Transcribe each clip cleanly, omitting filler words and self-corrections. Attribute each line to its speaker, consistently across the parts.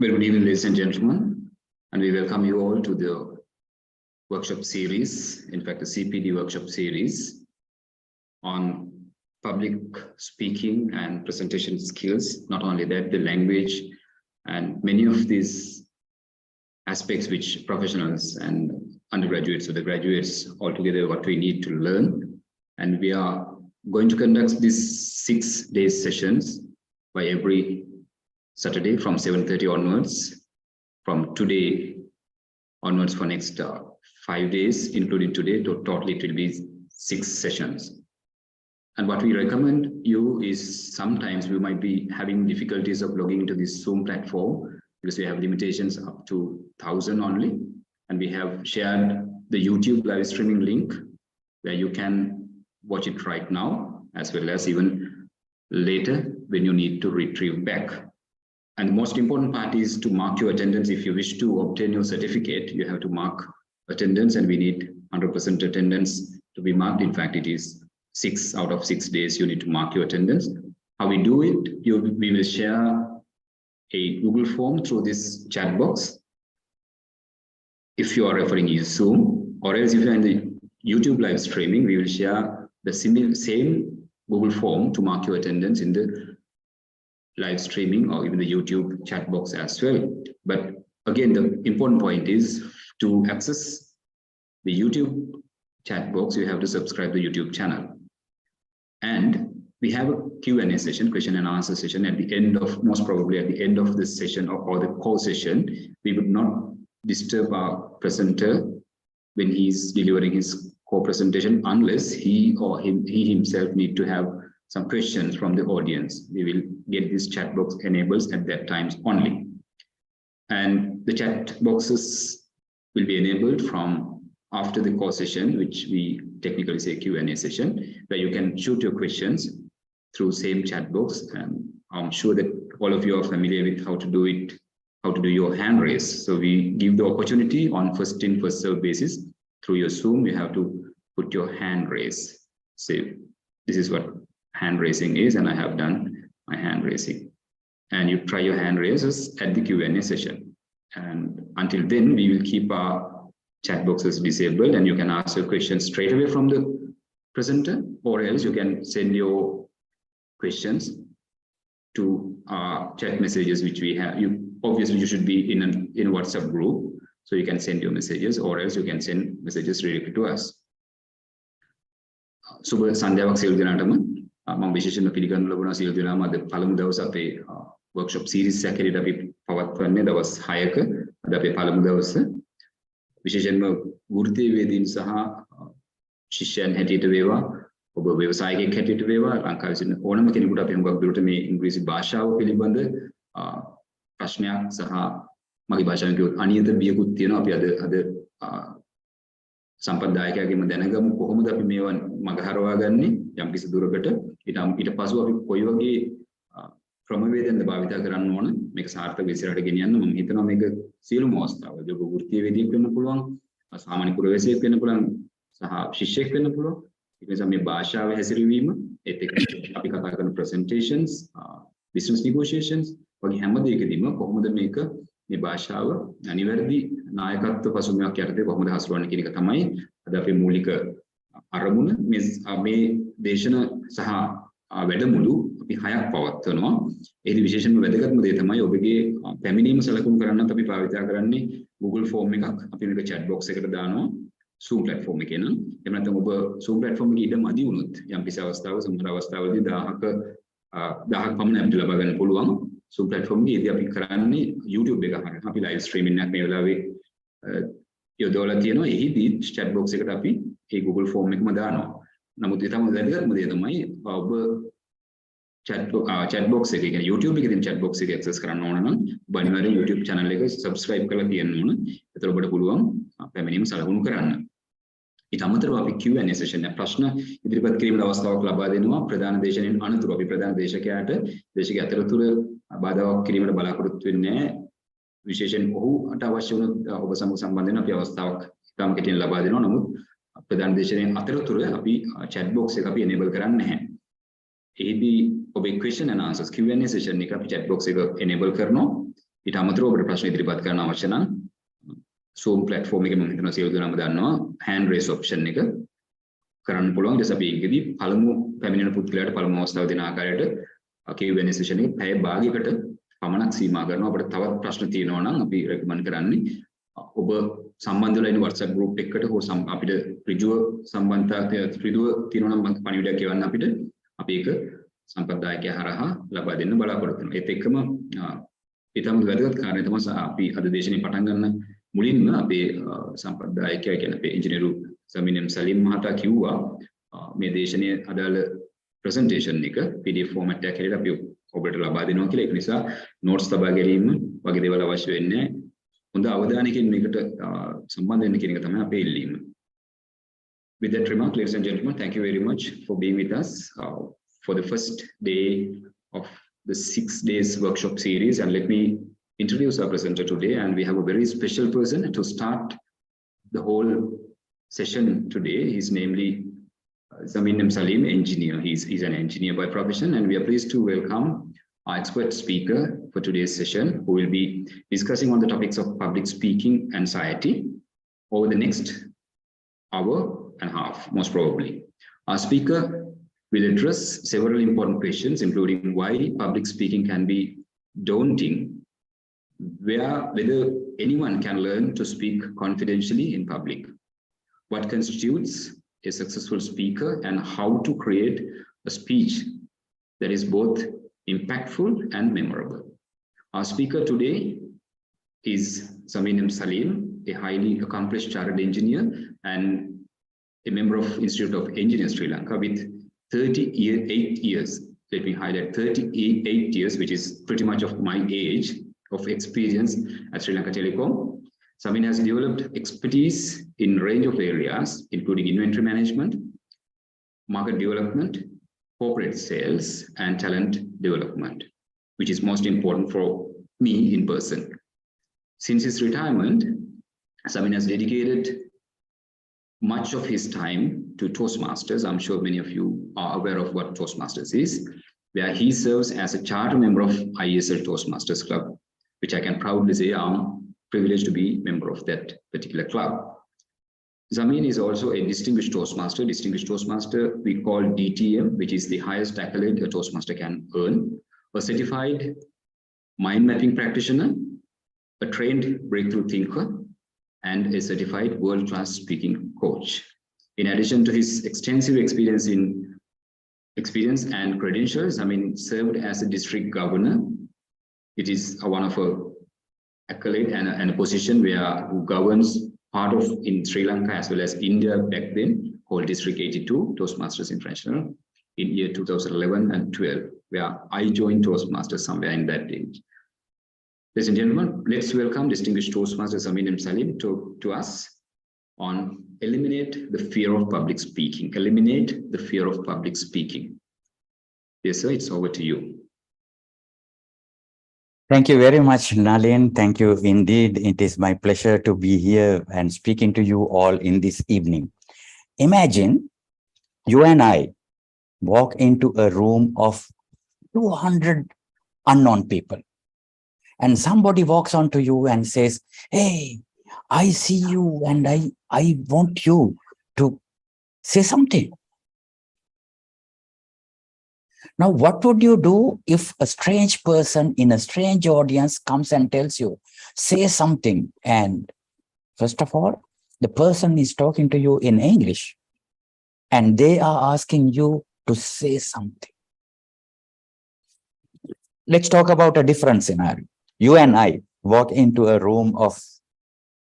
Speaker 1: Very good evening, ladies and gentlemen, and we welcome you all to the workshop series, in fact, the CPD workshop series on public speaking and presentation skills. Not only that, the language and many of these aspects which professionals and undergraduates or the graduates altogether what we need to learn. And we are going to conduct these 6 day sessions by every Saturday from 7:30 onwards, from today onwards for next 5 days, including today. Totally it will be 6 sessions. And what we recommend you is sometimes we might be having difficulties of logging into this Zoom platform because we have limitations up to 1,000 only. And we have shared the YouTube live streaming link where you can watch it right now, as well as even later when you need to retrieve back. And the most important part is to mark your attendance. If you wish to obtain your certificate, you have to mark attendance, and we need 100% attendance to be marked. In fact, it is 6 out of 6 days you need to mark your attendance. How we do it, we will share a Google form through this chat box. If you are referring to Zoom, or else if you are in the YouTube live streaming, we will share the same Google form to mark your attendance in the live streaming or even the YouTube chat box as well. But again, the important point is to access the YouTube chat box, you have to subscribe to the YouTube channel. And we have a Q&A session, question and answer session at the end of, most probably at the end of this session or the core session. We would not disturb our presenter when he's delivering his core presentation unless he himself need to have some questions from the audience. We will get this chat box enabled at that time only. And the chat boxes will be enabled from after the core session, which we technically say Q&A session, where you can shoot your questions through same chat box. And I'm sure that all of you are familiar with how to do it, how to do your hand raise. So we give the opportunity on first in, first serve basis. Through your Zoom, you have to put your hand raise. So this is what hand raising is, and I have done my hand raising. And you try your hand raises at the Q&A session. And until then, we will keep our chat boxes disabled, and you can ask your questions straight away from the presenter, or else you can send your questions to our chat messages, which we have. Obviously you should be in a WhatsApp group, so you can send your messages, or else you can send messages directly to us. සුබ සන්ධ්‍යාවක් සියලු දෙනාටම. මම විශේෂයෙන්ම පිළිගන්න ලැබුණා සියලු දෙනාම අද පළමු දවස් අපේ workshop series එකකට අපි පවත්වන්නේ දවස් 6ක. අද අපේ පළමු දවස. විශේෂයෙන්ම වෘත්තීයවේදීන් සහ ශිෂ්‍යයන් හැටියට වේවා, ඔබ ව්‍යවසායකයෙක් හැටියට වේවා, ලංකාවේ සිටින ඕනම කෙනෙකුට අපි හුඟක් දුරට මේ ඉංග්‍රීසි භාෂාව පිළිබඳ ප්‍රශ්නයක් සහ මගේ භාෂාවෙන් කියොත් අනියත බියකුත් තියෙනවා. අපි අද සම්ප්‍රදායකයාගෙම දැනගමු කොහොමද අපි මේවා මගහරවා ගන්නේ යම්කිසි දුරකට. ඊට පස්ව අපි කොයි වගේ ක්‍රමවේදයන්ද භාවිත කරන්න ඕන මේක සාර්ථක විසරට ගෙනියන්න. මම හිතනවා මේක සියලුම අවස්ථාවලදී ඔබ වෘත්තීයවේදියෙක් වෙන්න පුළුවන්, සාමාන්‍ය පුරවැසියෙක් වෙන්න පුළුවන්, සහ ශිෂ්‍යයෙක් වෙන්න පුළුවන්. ඒ නිසා මේ භාෂාවේ හැසිරවීම, ඒත් එක්ක අපි කතා කරන presentations, business negotiations වගේ හැම දෙයකදීම කොහොමද මේ භාෂාව අනිවැරදි නායකත්ව පසුබිමක් යටතේ කොහොමද හසුරවන්නේ කියන එක තමයි අද අපේ මූලික අරමුණ. මේ දේශන සහ වැඩමුළු අපි 6ක් පවත්වනවා. ඒකේ විශේෂයෙන්ම වැදගත්ම දේ තමයි ඔබගේ පැමිණීම සලකුණු කරන්නත් අපි භාවිත කරන්නේ Google form එකක්. අපි මේක chat box එකට දානවා Zoom platform එකේ නම්. එහෙම නැත්නම් ඔබ Zoom platform එකේ ඉඩ මදි වුණොත් යම් කිසි අවස්ථාවක සමහර අවස්ථාවලදී 1000ක් පමණ අපිට ලබා ගන්න පුළුවන්. Zoom platform එකේදී අපි කරන්නේ YouTube එක හරහා අපි live streaming එකක් මේ වෙලාවේ යොදවලා තියෙනවා. එහිදී chat box එකට අපි ඒ Google form එකම දානවා. නමුත් ඒ තමයි වැදගත්ම දේ තමයි ඔබ chat box එකේ කියන්නේ YouTube එකේ තියෙන chat box එක access කරන්න ඕන නම් ඔබ අනිවාර්යෙන් YouTube channel එක subscribe කරලා තියෙන්න ඕන. ඒතර ඔබට පුළුවන් පැමිණීම සලකුණු කරන්න. ඊට අමතරව අපි Q&A session එක ප්‍රශ්න ඉදිරිපත් කිරීමේ අවස්ථාවක් ලබා දෙනවා. ප්‍රධාන දේශනෙන් අනතුරු අපි ප්‍රධාන දේශකයාට දේශකයා අතරතුර බාධාවක් කිරීමට බලාපොරොත්තු වෙන්නේ නැහැ. විශේෂයෙන් ඔහුට අවශ්‍ය වුණ ඔබ සමග සම්බන්ධ වෙන අපි අවස්ථාවක් ඉතාම කෙටියෙන් ලබා දෙනවා. නමුත් ප්‍රධාන දේශනෙන් අතරතුර අපි chat box එක අපි enable කරන්නේ නැහැ. එහිදී ඔබේ question and answers Q&A session එක අපි chat box එක enable කරනවා. ඊට අමතරව ඔබට ප්‍රශ්න ඉදිරිපත් කරන්න අවශ්‍ය නම් Zoom platform එකේ මම හිතනවා සියලු දෙනාම දන්නවා hand raise option එක කරන්න පුළුවන්. ඊට පස්සේ අපි ඒකෙදී පළමු පැමිණෙන පුද්ගලයාට පළමු අවස්ථාව දෙන ආකාරයට Q&A session එක පැය භාගයකට පමණක් සීමා කරනවා. අපිට තවත් ප්‍රශ්න තියෙනවා නම් අපි recommend කරන්නේ ඔබ සම්බන්ධ වෙලා ඉන්න WhatsApp group එකකට හෝ අපිට ඍජුව සම්බන්ධතාවය ඍජුව තියෙනවා නම් පණිවිඩයක් කියවන්න අපිට අපි ඒක සම්ප්‍රදායකයා හරහා ලබා දෙන්න බලාපොරොත්තු වෙනවා. ඒත් එක්කම ඊටම වැදගත් කාරණේ තමයි අපි අද දේශනේ පටන් ගන්න මුලින්ම අපේ සම්ප්‍රදායකයා කියන්නේ අපේ ඉංජිනේරු සමිනම් සලිම් මහතා කිව්වා මේ දේශනයේ අදාළ presentation එක PDF format එකක් හැටියට අපි ඔබට ලබා දෙනවා කියලා. ඒක නිසා notes තබා ගැනීම වගේ දේවල් අවශ්‍ය වෙන්නේ නැහැ. හොඳ අවධානයකින් මේකට සම්බන්ධ වෙන්න කියන එක තමයි අපේ ඉල්ලීම. With that remark, ladies and gentlemen, thank you very much for being with us for the first day of the 6 days workshop series. And let me introduce our presenter today. And we have a very special person to start the whole session today. He's namely Zamin Salim, engineer. He's an engineer by profession, and we are pleased to welcome our expert speaker for today's session, who will be discussing on the topics of public speaking anxiety over the next hour and a half, most probably. Our speaker will address several important questions, including why public speaking can be daunting, whether anyone can learn to speak confidentially in public, what constitutes a successful speaker, and how to create a speech that is both impactful and memorable. Our speaker today is Zamin Salim, a highly accomplished chartered engineer and a member of Institute of Engineers Sri Lanka with 38 years, let me highlight 38 years, which is pretty much of my age of experience at Sri Lanka Telecom. Zamin has developed expertise in a range of areas, including inventory management, market development, corporate sales, and talent development, which is most important for me in person. Since his retirement, Zamin has dedicated much of his time to Toastmasters. I'm sure many of you are aware of what Toastmasters is, where he serves as a charter member of ISL Toastmasters Club, which I can proudly say I'm privileged to be a member of that particular club. Zamin is also a distinguished Toastmaster. Distinguished Toastmaster we call DTM, which is the highest accolade a Toastmaster can earn, a certified mind mapping practitioner, a trained breakthrough thinker, and a certified world-class speaking coach. In addition to his extensive experience and credentials, Zamin served as a district governor. It is one of a accolade and a position where who governs part of in Sri Lanka as well as India back then, called District 82 Toastmasters International in year 2011 and 12, where I joined Toastmasters somewhere in that age. Ladies and gentlemen, let's welcome distinguished Toastmaster Zamin Salim to us on eliminate the fear of public speaking. Eliminate the fear of public speaking. Yes, sir, it's over to you.
Speaker 2: Thank you very much, Nalin. Thank you indeed. It is my pleasure to be here and speaking to you all in this evening. Imagine you and I walk into a room of 200 unknown people, and somebody walks onto you and says, "Hey, I see you and I want you to say something." Now, what would you do if a strange person in a strange audience comes and tells you, say something? And first of all, the person is talking to you in English and they are asking you to say something. Let's talk about a different scenario. You and I walk into a room of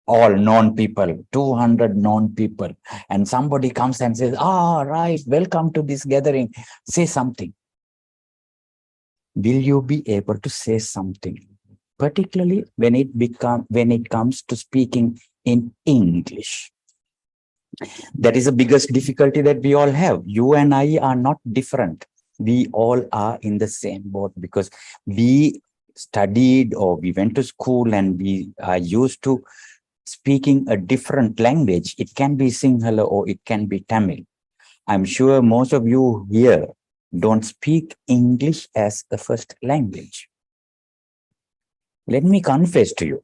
Speaker 2: all known people, 200 known people, and somebody comes and says, right, welcome to this gathering, say something. Will you be able to say something, particularly when it comes to speaking in English? That is the biggest difficulty that we all have. You and I are not different. We all are in the same boat because we studied or we went to school and we are used to speaking a different language. It can be Sinhala or it can be Tamil. I'm sure most of you here don't speak English as a first language. Let me confess to you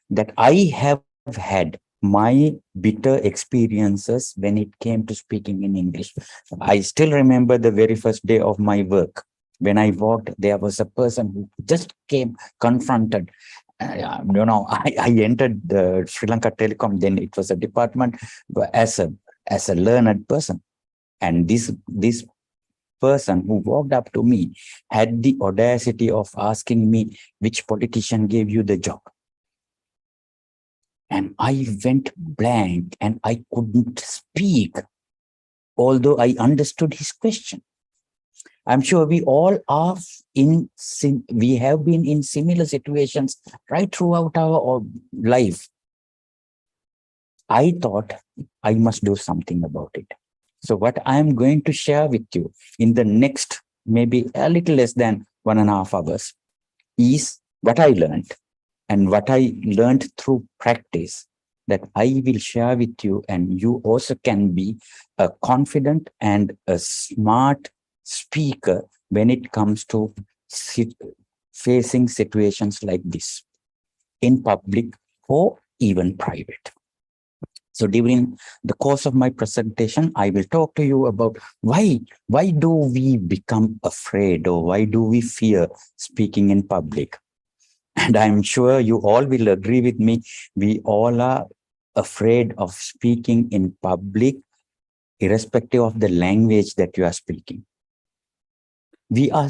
Speaker 2: that I have had my bitter experiences when it came to speaking in English. I still remember the very first day of my work. When I walked, there was a person who just came confronted. I entered the Sri Lanka Telecom, then it was a department, but as a learned person. And this person who walked up to me had the audacity of asking me, which politician gave you the job? And I went blank and I couldn't speak, although I understood his question. I'm sure we all are we have been in similar situations right throughout our life. I thought I must do something about it. So what I'm going to share with you in the next, maybe a little less than 1.5 hours, is what I learned and what I learned through practice, that I will share with you, and you also can be a confident and a smart speaker when it comes to facing situations like this in public or even private. So during the course of my presentation, I will talk to you about why do we become afraid, or why do we fear speaking in public? And I'm sure you all will agree with me. We all are afraid of speaking in public, irrespective of the language that you are speaking. We are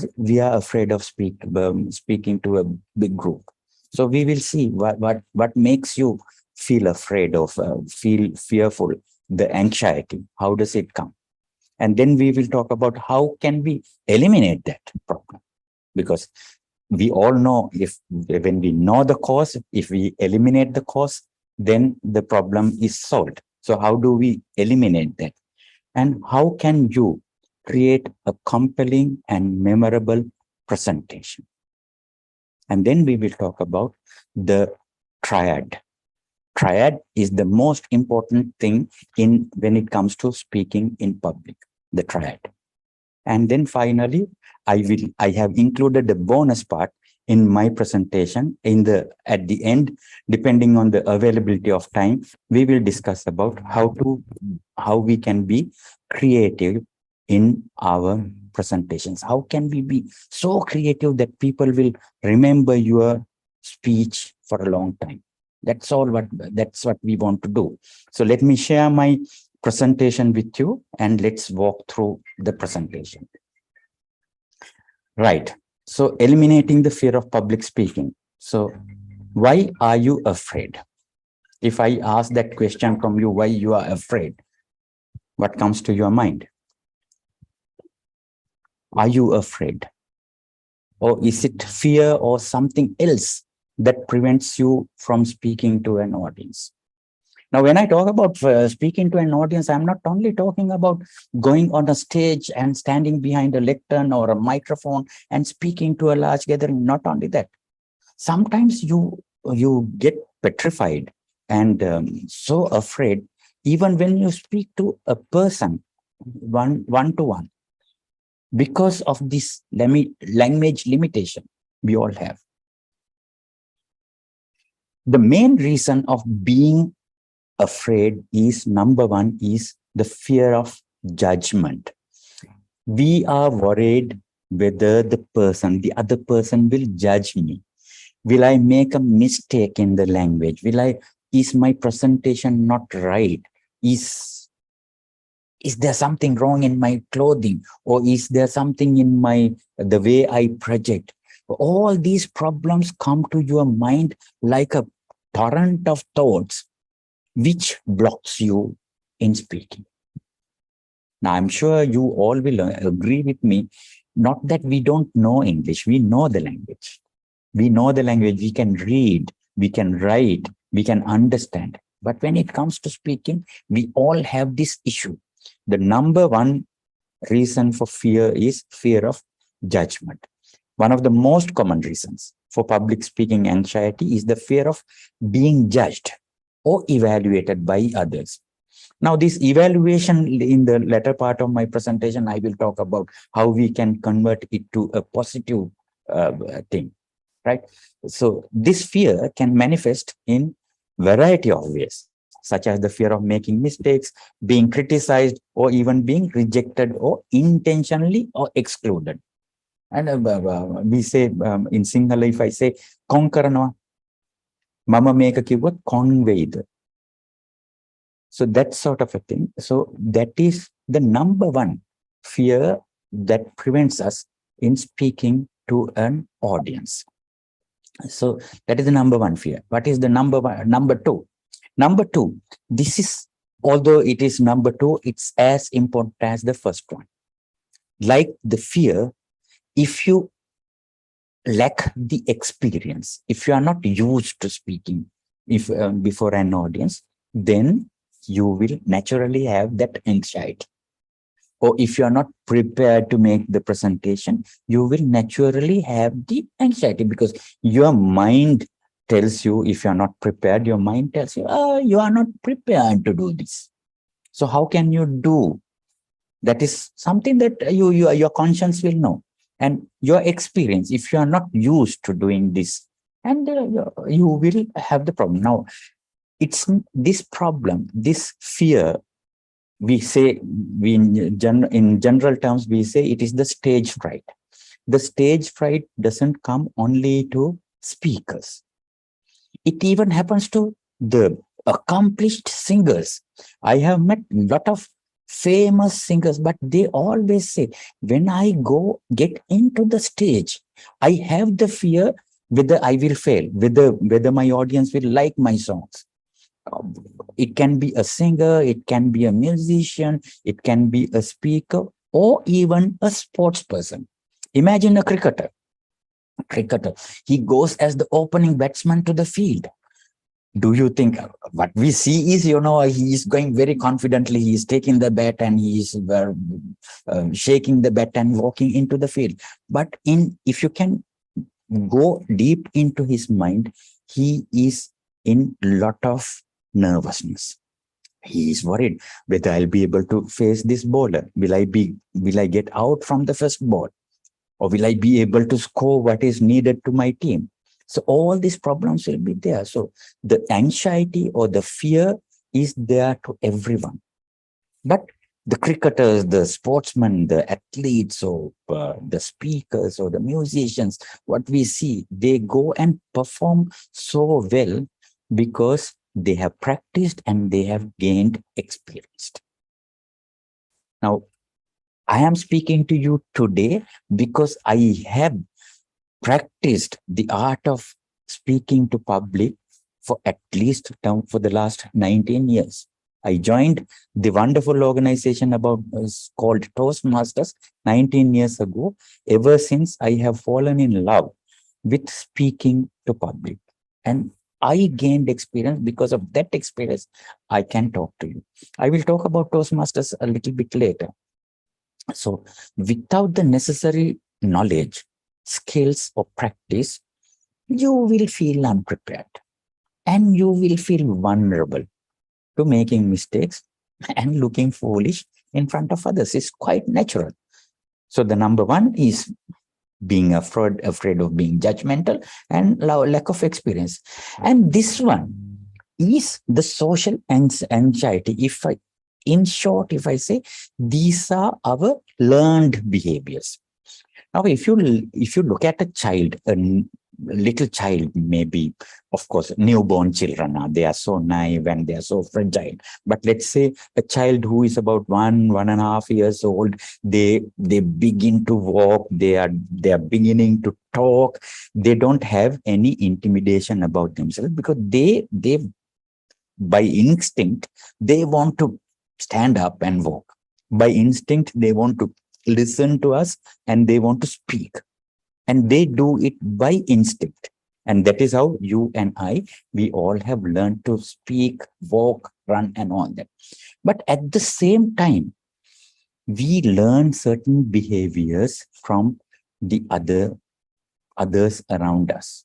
Speaker 2: afraid of speaking to a big group. So we will see what makes you feel afraid of, feel fearful, the anxiety. How does it come? And then we will talk about how can we eliminate that problem, because we all know when we know the cause, if we eliminate the cause, then the problem is solved. So how do we eliminate that? And how can you create a compelling and memorable presentation? And then we will talk about the triad. Triad is the most important thing when it comes to speaking in public, the triad. And then finally, I have included the bonus part in my presentation. At the end, depending on the availability of time, we will discuss about how we can be creative in our presentations. How can we be so creative that people will remember your speech for a long time? That's what we want to do. So let me share my presentation with you, and let's walk through the presentation. Right. So eliminating the fear of public speaking. So why are you afraid? If I ask that question from you, why you are afraid, what comes to your mind? Are you afraid? Or is it fear or something else that prevents you from speaking to an audience? Now, when I talk about speaking to an audience, I'm not only talking about going on a stage and standing behind a lectern or a microphone and speaking to a large gathering. Not only that, sometimes you get petrified and so afraid, even when you speak to a person one to one, because of this language limitation we all have. The main reason of being afraid is, number one, is the fear of judgment. We are worried whether the other person will judge me. Will I make a mistake in the language? Is my presentation not right? Is there something wrong in my clothing? Or is there something in the way I project? All these problems come to your mind like a torrent of thoughts, which blocks you in speaking. Now, I'm sure you all will agree with me, not that we don't know English, we know the language. We know the language, we can read, we can write, we can understand. But when it comes to speaking, we all have this issue. The number one reason for fear is fear of judgment. One of the most common reasons for public speaking anxiety is the fear of being judged or evaluated by others. Now, this evaluation, in the latter part of my presentation, I will talk about how we can convert it to a positive thing. right? So this fear can manifest in variety of ways, such as the fear of making mistakes, being criticized, or even being rejected or intentionally or excluded. And we say in Sinhala, if I say, "Konkaranawa," "Mama meka kiwwot kon veida." So that sort of a thing. So that is the number one fear that prevents us in speaking to an audience. So that is the number one fear. What is the number one? Number two. Number two, this is, although it is number two, it's as important as the first one. Like the fear, if you lack the experience, if you are not used to speaking if before an audience, then you will naturally have that anxiety. Or if you are not prepared to make the presentation, you will naturally have the anxiety, because your mind tells you, if you are not prepared, your mind tells you, oh, you are not prepared to do this. So how can you do? That is something that your conscience will know. And your experience, if you are not used to doing this, and you will have the problem. Now, it's this problem, this fear, we say, in general terms, we say it is the stage fright. The stage fright doesn't come only to speakers. It even happens to the accomplished singers. I have met a lot of famous singers, but they always say, when I get into the stage, I have the fear whether I will fail, whether my audience will like my songs. It can be a singer, it can be a musician, it can be a speaker, or even a sports person. Imagine a cricketer. He goes as the opening batsman to the field. Do you think what we see is, he is going very confidently, he is taking the bat and he is shaking the bat and walking into the field. But if you can go deep into his mind, he is in lot of nervousness. He is worried whether I'll be able to face this bowler. Will I get out from the first ball? Or will I be able to score what is needed to my team? So all these problems will be there. So the anxiety or the fear is there to everyone. But the cricketers, the sportsmen, the athletes, or the speakers or the musicians, what we see, they go and perform so well because they have practiced and they have gained experience. Now, I am speaking to you today because I have practiced the art of speaking to public for at least for the last 19 years. I joined the wonderful organization called Toastmasters 19 years ago. Ever since, I have fallen in love with speaking to public. And I gained experience. Because of that experience, I can talk to you. I will talk about Toastmasters a little bit later. So without the necessary knowledge, skills, or practice, you will feel unprepared and you will feel vulnerable to making mistakes and looking foolish in front of others. It's quite natural. So the number one is being afraid of being judgmental and lack of experience. And this one is the social anxiety. In short, if I say, these are our learned behaviors. Now, if you look at a child, little child, maybe, of course, newborn children, they are so naive and they are so fragile. But let's say a child who is about 1.5 years old, they begin to walk, they are beginning to talk. They don't have any intimidation about themselves, because they by instinct, they want to stand up and walk. By instinct, they want to listen to us and they want to speak. And they do it by instinct. And that is how you and I, we all have learned to speak, walk, run, and all that. But at the same time, we learn certain behaviors from the others around us.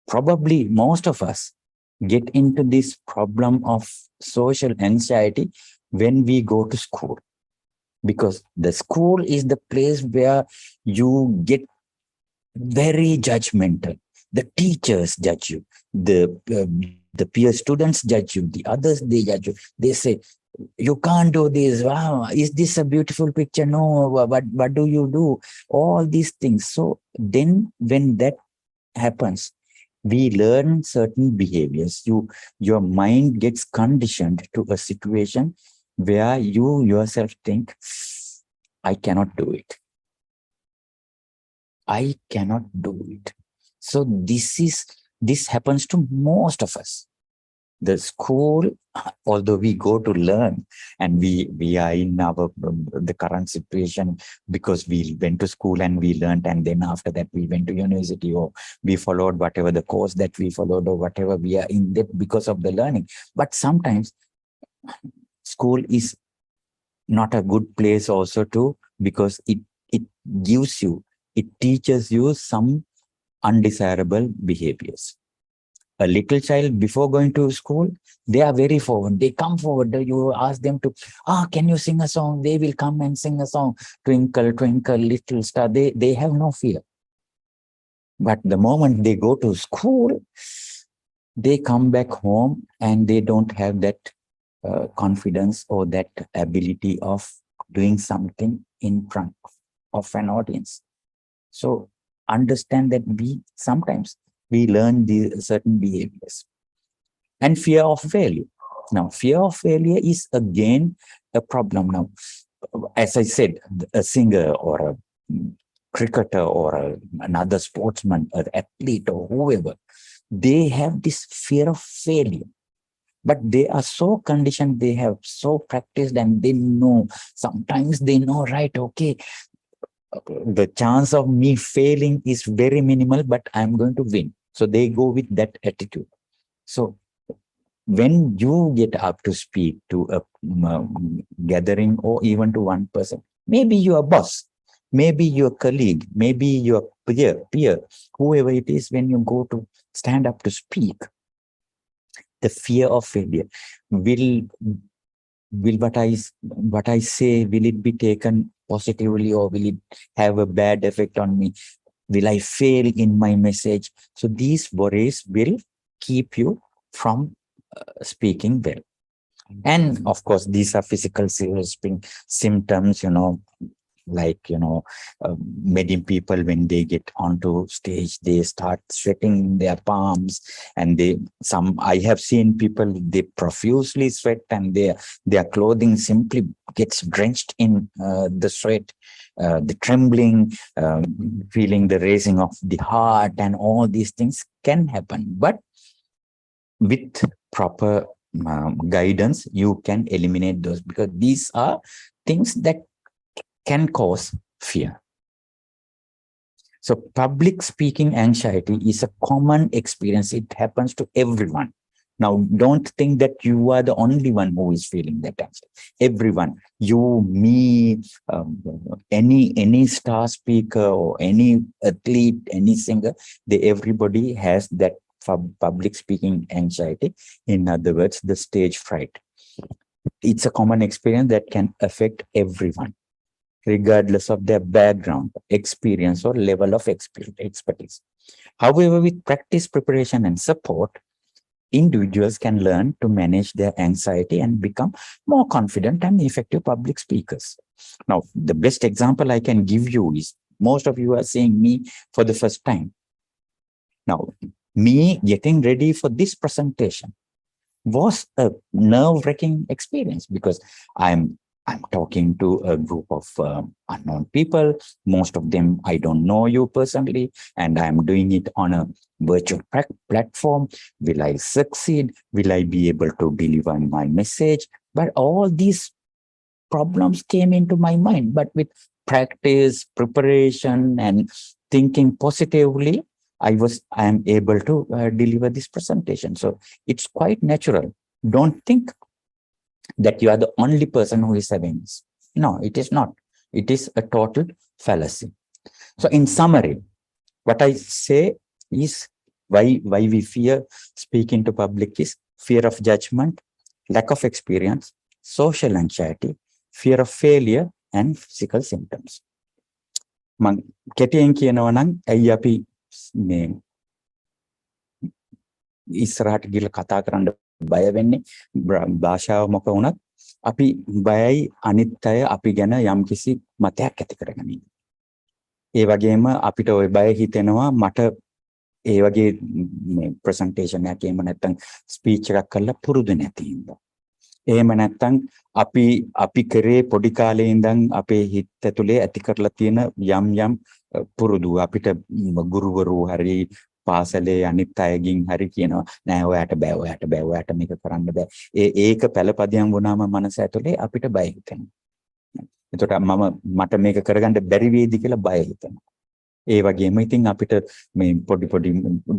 Speaker 2: Probably most of us get into this problem of social anxiety when we go to school, because the school is the place where you get very judgmental. The teachers judge you. The peer students judge you. The others, they judge you. They say, you can't do this. Wow, is this a beautiful picture? No, what do you do? All these things. So then when that happens, we learn certain behaviors. Your mind gets conditioned to a situation where you yourself think, I cannot do it. I cannot do it. So this happens to most of us. The school, although we go to learn, and we are in our the current situation because we went to school and we learned, and then after that we went to university, or we followed whatever the course that we followed, or whatever, we are in that because of the learning. But sometimes school is not a good place also too, because it gives you, it teaches you some undesirable behaviors. A little child, before going to school, they are very forward. They come forward. You ask them to, can you sing a song? They will come and sing a song. Twinkle, twinkle, little star. They have no fear. But the moment they go to school, they come back home and they don't have that confidence or that ability of doing something in front of an audience. So understand that sometimes we learn these certain behaviors. And fear of failure. Now, fear of failure is again a problem. Now, as I said, a singer or a cricketer or another sportsman, an athlete or whoever, they have this fear of failure. But they are so conditioned, they have so practiced, and they know, sometimes they know, right, okay, the chance of me failing is very minimal, but I'm going to win. So they go with that attitude. So when you get up to speak to a gathering or even to one person, maybe your boss, maybe your colleague, maybe your peer, whoever it is, when you go to stand up to speak, the fear of failure will what I say, will it be taken positively or will it have a bad effect on me? Will I fail in my message? So these worries will keep you from speaking well. And of course, these are physical symptoms, like, many people, when they get onto stage, they start sweating in their palms, and I have seen people, they profusely sweat, and their clothing simply gets drenched in the sweat, the trembling, feeling the raising of the heart, and all these things can happen. But with proper guidance, you can eliminate those, because these are things that can cause fear. So public speaking anxiety is a common experience. It happens to everyone. Now, don't think that you are the only one who is feeling that anxiety. Everyone, you, me, any star speaker or any athlete, any singer, everybody has that public speaking anxiety. In other words, the stage fright. It's a common experience that can affect everyone, regardless of their background, experience, or level of expertise. However, with practice, preparation, and support, individuals can learn to manage their anxiety and become more confident and effective public speakers. Now, the best example I can give you is, most of you are seeing me for the first time. Now, me getting ready for this presentation was a nerve-wracking experience, because I'm talking to a group of unknown people. Most of them, I don't know you personally, and I'm doing it on a virtual platform. Will I succeed? Will I be able to deliver my message? But all these problems came into my mind. But with practice, preparation, and thinking positively, I am able to deliver this presentation. So it's quite natural. Don't think that you are the only person who is having this. No, it is not. It is a total fallacy. So in summary, what I say is, why we fear speaking to public is fear of judgment, lack of experience, social anxiety, fear of failure, and physical symptoms. මං කෙටියෙන් කියනවා නම් ඇයි අපි මේ ඉස්සරහට ගිහලා කතා කරන්න බය වෙන්නේ භාෂාව මොක වුණත් අපි බයයි අනිත් අය අපි ගැන යම්කිසි මතයක් ඇති කරගන්න. ඒ වගේම අපිට ওই බය හිතෙනවා මට ඒ වගේ මේ ප්‍රසන්ටේෂන් එකක් එහෙම නැත්නම් ස්පීච් එකක් කරලා පුරුදු නැති හින්දා. එහෙම නැත්නම් අපි කරේ පොඩි කාලේ ඉඳන් අපේ හිත ඇතුලේ ඇති කරලා තියෙන යම් පුරුදු අපිට ගුරුවරු හරි පාසලේ අනිත් අයගෙන් හරි කියනවා නෑ ඔයාට බෑ ඔයාට මේක කරන්න බෑ. ඒක පළපදියම් වුණාම මනස ඇතුලේ අපිට බය හිතෙනවා. එතකොට මට මේක කරගන්න බැරි වේද කියලා බය හිතෙනවා. ඒ වගේම ඉතින් අපිට මේ පොඩි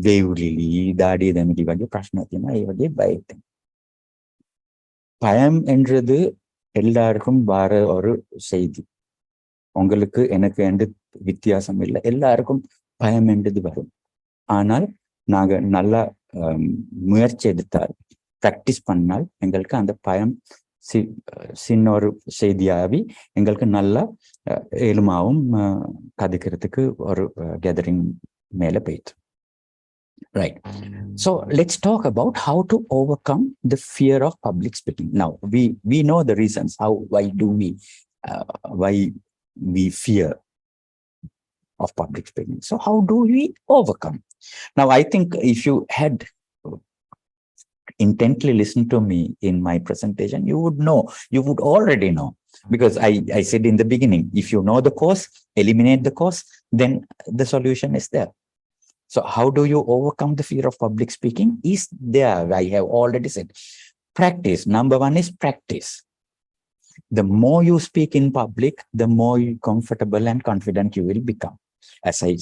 Speaker 2: වේවුලිලි දාඩිය දැමිලි වගේ ප්‍රශ්න තියෙනවා. ඒ වගේ බය හිතෙනවා. பயம் என்றது எல்லாருக்கும் வர ஒரு செய்தி. உங்களுக்கு எனக்கு என்று வித்தியாசம் இல்லை, எல்லாருக்கும் பயம் என்றது வரும். ஆனால் நாங்க நல்லா முயற்சி எடுத்தால் பிராக்டிஸ் பண்ணால் எங்களுக்கு அந்த பயம் சின்ன ஒரு செய்தியாகி எங்களுக்கு நல்லா ஏழுமாவும் கதைக்கிறதுக்கு ஒரு கேதரிங் மேல போயிட்டு. Right. So let's talk about how to overcome the fear of public speaking. Now we know the reasons why we fear of public speaking. So how do we overcome? Now I think if you had intently listened to me in my presentation, you would already know, because I said in the beginning, if you know the cause, eliminate the cause, then the solution is there. So how do you overcome the fear of public speaking? Is there, I have already said. Practice. Number one is practice. The more you speak in public, the more comfortable and confident you will become. As I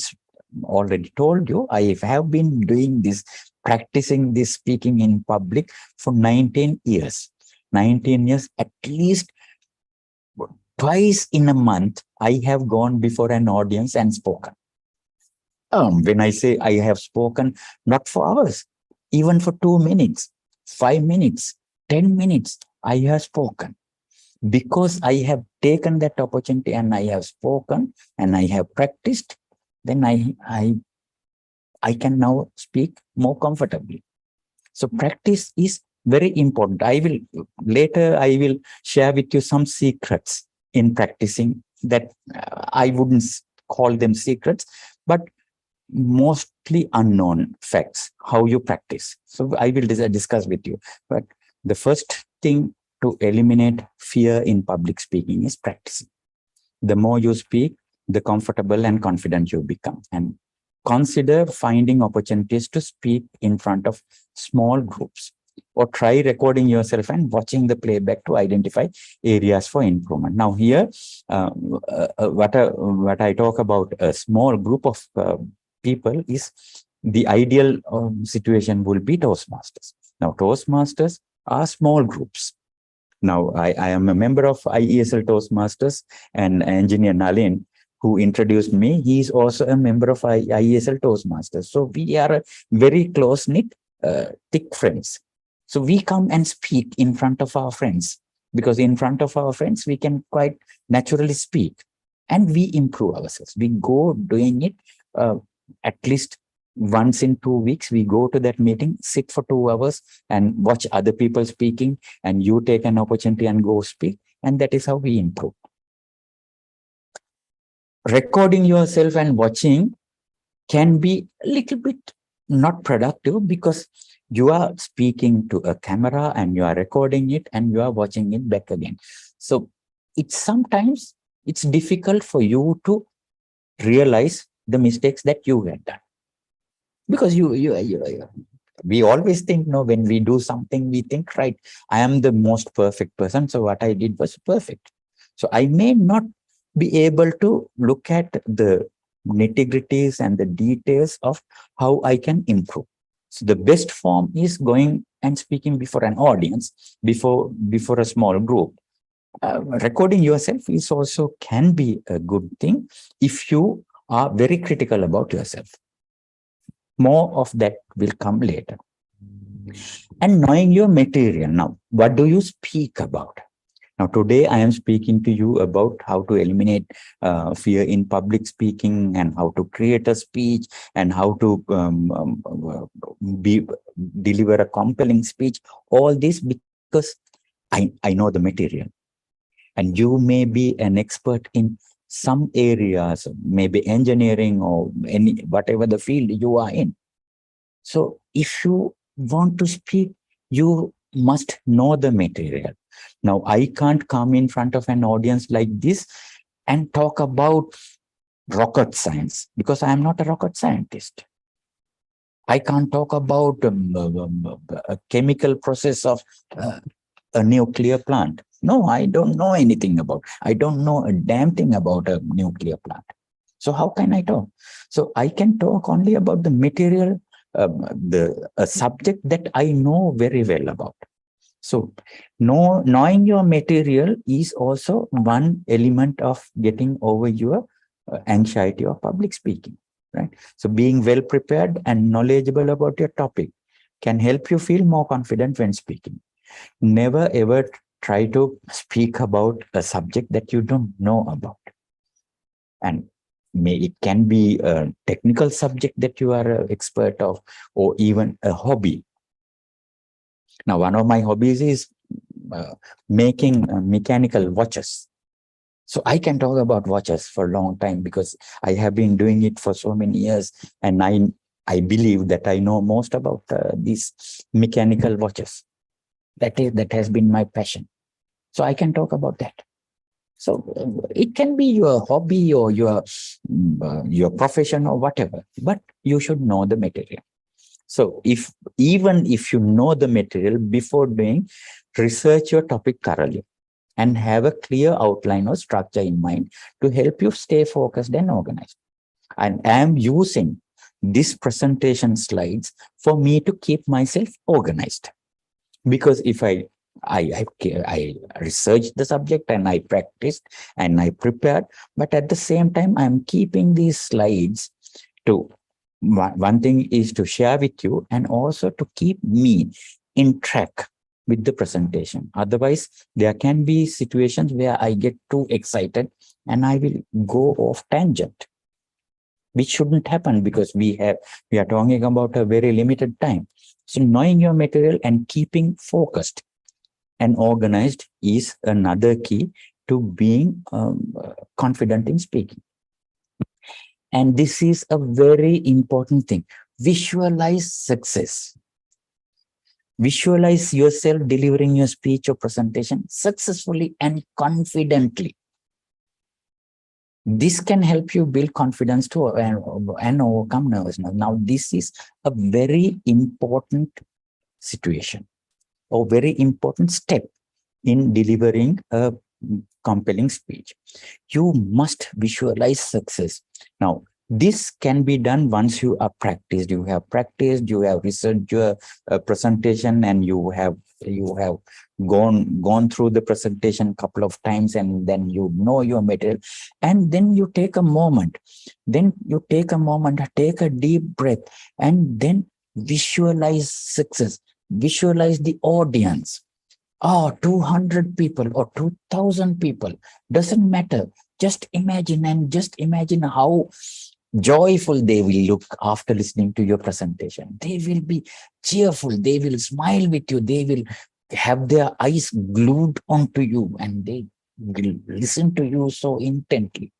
Speaker 2: already told you, I have been doing this, practicing this speaking in public for 19 years. 19 years, at least twice in a month, I have gone before an audience and spoken. When I say I have spoken, not for hours, even for 2 minutes, 5 minutes, 10 minutes, I have spoken. Because I have taken that opportunity and I have spoken and I have practiced, then I can now speak more comfortably. So practice is very important. Later I will share with you some secrets in practicing that I wouldn't call them secrets, but mostly unknown facts, how you practice. So I will discuss with you. But the first thing to eliminate fear in public speaking is practicing. The more you speak, the comfortable and confident you become. And consider finding opportunities to speak in front of small groups, or try recording yourself and watching the playback to identify areas for improvement. Now here, what I talk about a small group of people is the ideal situation will be Toastmasters. Now Toastmasters are small groups. Now I am a member of IESL Toastmasters, and engineer Nalin, who introduced me, he is also a member of IESL Toastmasters. So we are a very close-knit, thick friends. So we come and speak in front of our friends, because in front of our friends, we can quite naturally speak and we improve ourselves. We go doing it at least once in 2 weeks. We go to that meeting, sit for 2 hours and watch other people speaking, and you take an opportunity and go speak. And that is how we improve. Recording yourself and watching can be a little bit not productive, because you are speaking to a camera and you are recording it and you are watching it back again. So sometimes it's difficult for you to realize the mistakes that you had done, because we always think, no, when we do something, we think, right, I am the most perfect person, so what I did was perfect. So I may not be able to look at the nitty-gritties and the details of how I can improve. So the best form is going and speaking before an audience, before a small group. Recording yourself is also can be a good thing if you are very critical about yourself. More of that will come later. And knowing your material. Now, what do you speak about? Now, today I am speaking to you about how to eliminate fear in public speaking and how to create a speech and how to deliver a compelling speech. All this because I know the material. And you may be an expert in some areas, maybe engineering or any whatever the field you are in. So if you want to speak, you must know the material. Now, I can't come in front of an audience like this and talk about rocket science because I am not a rocket scientist. I can't talk about a chemical process of a nuclear plant. No, I don't know anything about. I don't know a damn thing about a nuclear plant. So how can I talk? So I can talk only about the material, a subject that I know very well about. So knowing your material is also one element of getting over your anxiety of public speaking, right? So being well prepared and knowledgeable about your topic can help you feel more confident when speaking. Never ever try to speak about a subject that you don't know about. And it can be a technical subject that you are an expert of, or even a hobby. Now, one of my hobbies is making mechanical watches. So I can talk about watches for a long time because I have been doing it for so many years, and I believe that I know most about these mechanical watches. That has been my passion. So I can talk about that. So it can be your hobby or your profession or whatever, but you should know the material. So even if you know the material before doing, research your topic thoroughly and have a clear outline or structure in mind to help you stay focused and organized. And I am using these presentation slides for me to keep myself organized. Because if I researched the subject and I practiced and I prepared, but at the same time, I'm keeping these slides to one thing is to share with you and also to keep me in track with the presentation. Otherwise, there can be situations where I get too excited and I will go off tangent, which shouldn't happen because we are talking about a very limited time. So knowing your material and keeping focused and organized is another key to being confident in speaking. And this is a very important thing. Visualize success. Visualize yourself delivering your speech or presentation successfully and confidently. This can help you build confidence to and overcome nervousness. Now, this is a very important situation or very important step in delivering a compelling speech. You must visualize success. Now, this can be done once you are practiced. You have practiced, you have researched your presentation, and you have gone through the presentation a couple of times, and then you know your material. And then you take a moment. Take a deep breath, and then visualize success. Visualize the audience. 200 people or 2,000 people, doesn't matter. Just imagine how joyful they will look after listening to your presentation. They will be cheerful. They will smile with you. They will have their eyes glued onto you and they will listen to you so intently.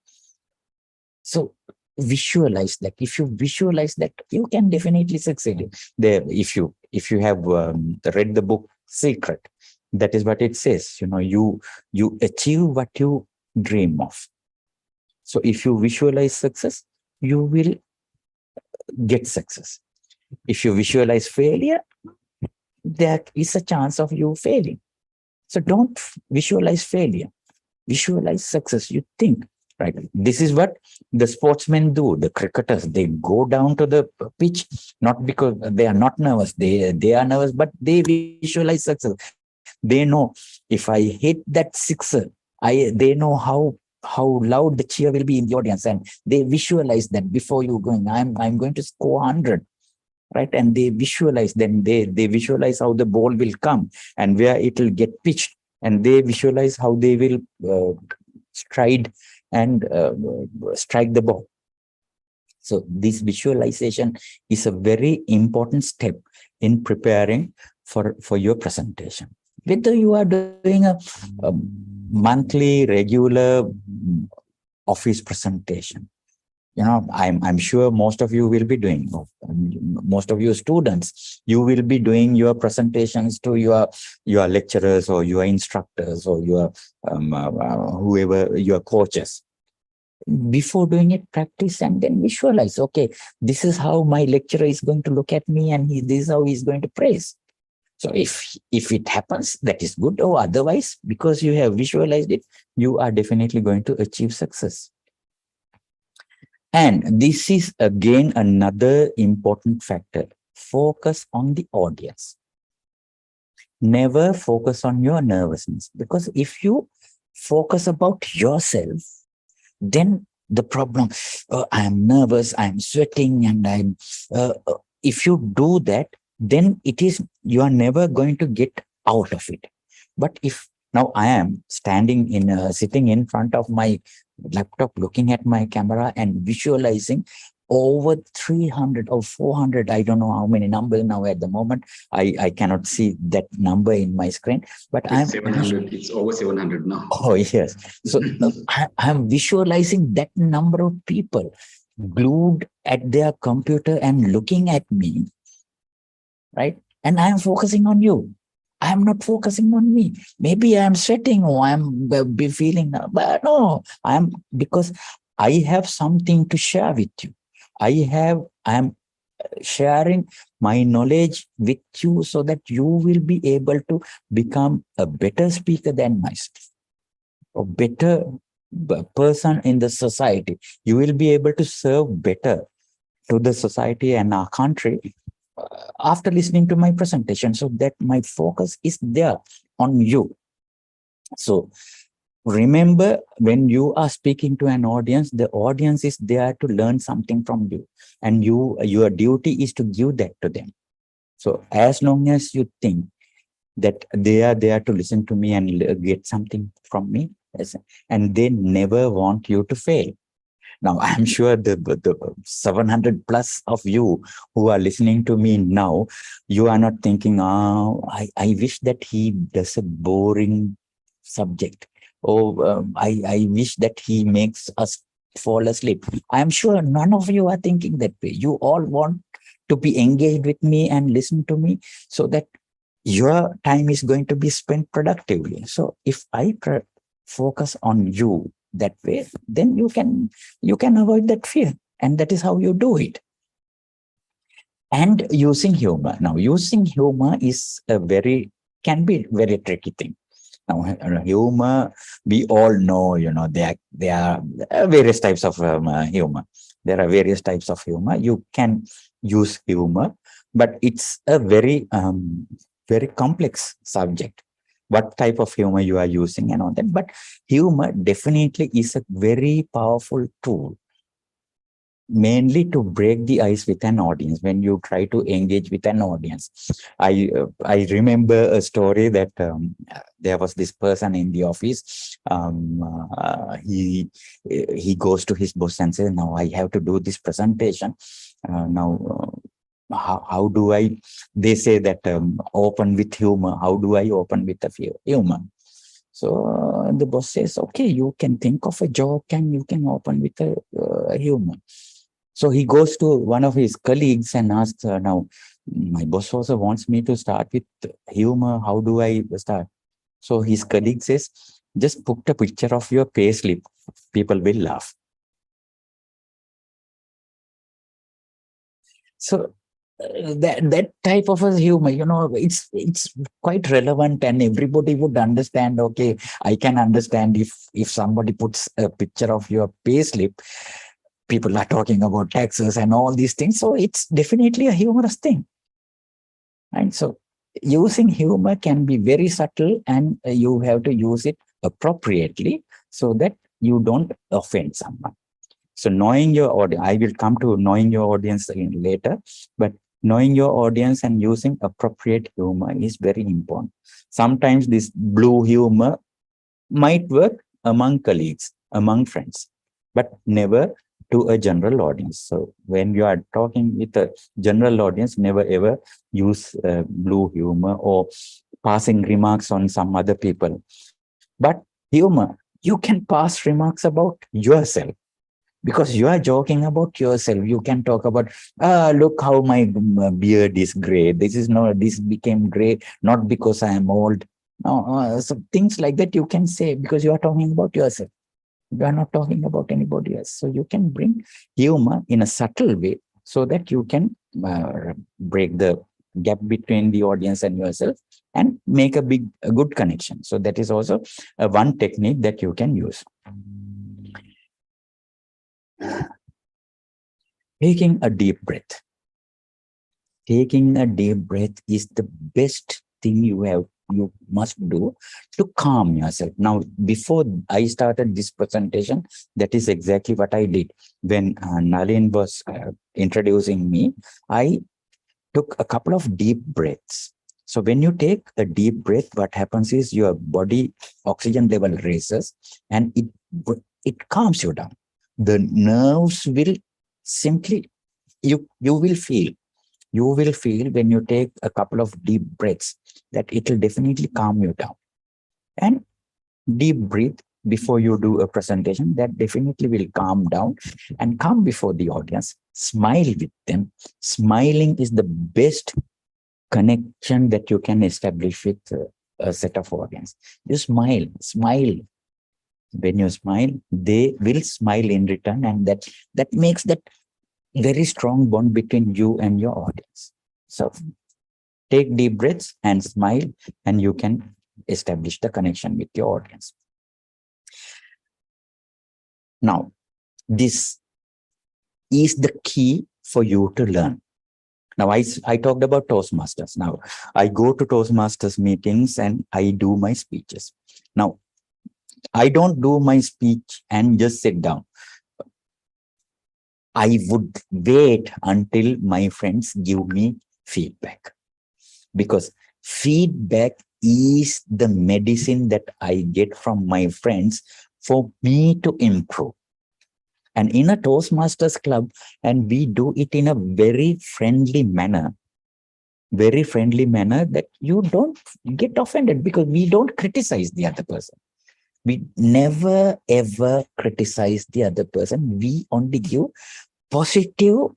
Speaker 2: So visualize that. If you visualize that, you can definitely succeed. There, if you have read the book Secret, that is what it says. You achieve what you dream of. So if you visualize success, you will get success. If you visualize failure, there is a chance of you failing. So don't visualize failure. Visualize success. You think, right? This is what the sportsmen do. The cricketers, they go down to the pitch, not because they are not nervous. They are nervous, but they visualize success. They know if I hit that sixer, they know how loud the cheer will be in the audience, and they visualize that before you going. I'm going to score 100, right? And they visualize. Then they visualize how the ball will come and where it will get pitched. and they visualize how they will stride and strike the ball. So this visualization is a very important step in preparing for your presentation. Whether you are doing a monthly, regular office presentation, I'm sure most of you will be doing, most of your students, you will be doing your presentations to your lecturers or your instructors or your whoever your coaches. Before doing it, practice and then visualize. Okay, this is how my lecturer is going to look at me, and this is how he's going to praise. So if it happens, that is good. Or otherwise, because you have visualized it, you are definitely going to achieve success. And this is again another important factor. Focus on the audience. Never focus on your nervousness, because if you focus about yourself, then the problem, I'm nervous, I'm sweating, and if you do that, then you are never going to get out of it. But if now I am sitting in front of my laptop, looking at my camera and visualizing over 300 or 400, I don't know how many numbers now at the moment. I cannot see that number in my screen, but
Speaker 1: it's 700. It's over 700 now.
Speaker 2: Oh, yes. So I'm visualizing that number of people glued at their computer and looking at me, right? And I'm focusing on you. I'm not focusing on me. Maybe I'm sweating or I'm be feeling, but no, because I have something to share with you. I'm sharing my knowledge with you so that you will be able to become a better speaker than myself, a better person in the society. You will be able to serve better to the society and our country after listening to my presentation, so that my focus is there on you. So remember, when you are speaking to an audience, the audience is there to learn something from you, and your duty is to give that to them. So as long as you think that they are there to listen to me and get something from me, and they never want you to fail. Now, I'm sure the 700 plus of you who are listening to me now, you are not thinking, oh, I wish that he does a boring subject. Oh, I wish that he makes us fall asleep. I'm sure none of you are thinking that way. You all want to be engaged with me and listen to me, so that your time is going to be spent productively. So if I focus on you that way, then you can avoid that fear, and that is how you do it. And using humor. Now, using humor is can be very tricky thing. Now, humor, we all know, there are various types of humor. There are various types of humor. You can use humor, but it's a very complex subject. What type of humor you are using and all that. But humor definitely is a very powerful tool, mainly to break the ice with an audience when you try to engage with an audience. I remember a story that there was this person in the office. He goes to his boss and says, now I have to do this presentation. How do I, they say that open with humor. How do I open with a humor? So the boss says, okay, you can think of a joke and you can open with a humor. So he goes to one of his colleagues and asks, now, my boss also wants me to start with humor. How do I start? So his colleague says, just put a picture of your payslip. People will laugh. So that type of a humor, it's quite relevant, and everybody would understand. Okay, I can understand if somebody puts a picture of your payslip, people are talking about taxes and all these things. So it's definitely a humorous thing. And so using humor can be very subtle, and you have to use it appropriately so that you don't offend someone. So knowing your audience, I will come to knowing your audience later, but Knowing your audience and using appropriate humor is very important. Sometimes this blue humor might work among colleagues, among friends, but never to a general audience. So when you are talking with a general audience, never ever use blue humor or passing remarks on some other people. But humor, you can pass remarks about yourself because you are joking about yourself. You can talk about, look how my beard is gray. This became gray not because I am old. No, so things like that you can say because you are talking about yourself. You are not talking about anybody else. So you can bring humor in a subtle way so that you can break the gap between the audience and yourself and make a good connection. So that is also one technique that you can use. Taking a deep breath. Taking a deep breath is the best thing you must do to calm yourself. Now, before I started this presentation, that is exactly what I did. When Nalin was introducing me, I took a couple of deep breaths. So when you take a deep breath, what happens is your body oxygen level raises and it calms you down. The nerves will simply, you will feel when you take a couple of deep breaths that it will definitely calm you down. And deep breathe before you do a presentation, that definitely will calm down and come before the audience. Smile with them. Smiling is the best connection that you can establish with a set of audience. You smile. When you smile, they will smile in return, and that makes that very strong bond between you and your audience. So take deep breaths and smile, and you can establish the connection with your audience. Now, this is the key for you to learn. Now, I talked about Toastmasters. Now, I go to Toastmasters meetings and I do my speeches. Now, I don't do my speech and just sit down. I would wait until my friends give me feedback, because feedback is the medicine that I get from my friends for me to improve. And in a Toastmasters club, and we do it in a very friendly manner that you don't get offended, because we don't criticize the other person. We never ever criticize the other person. We only give positive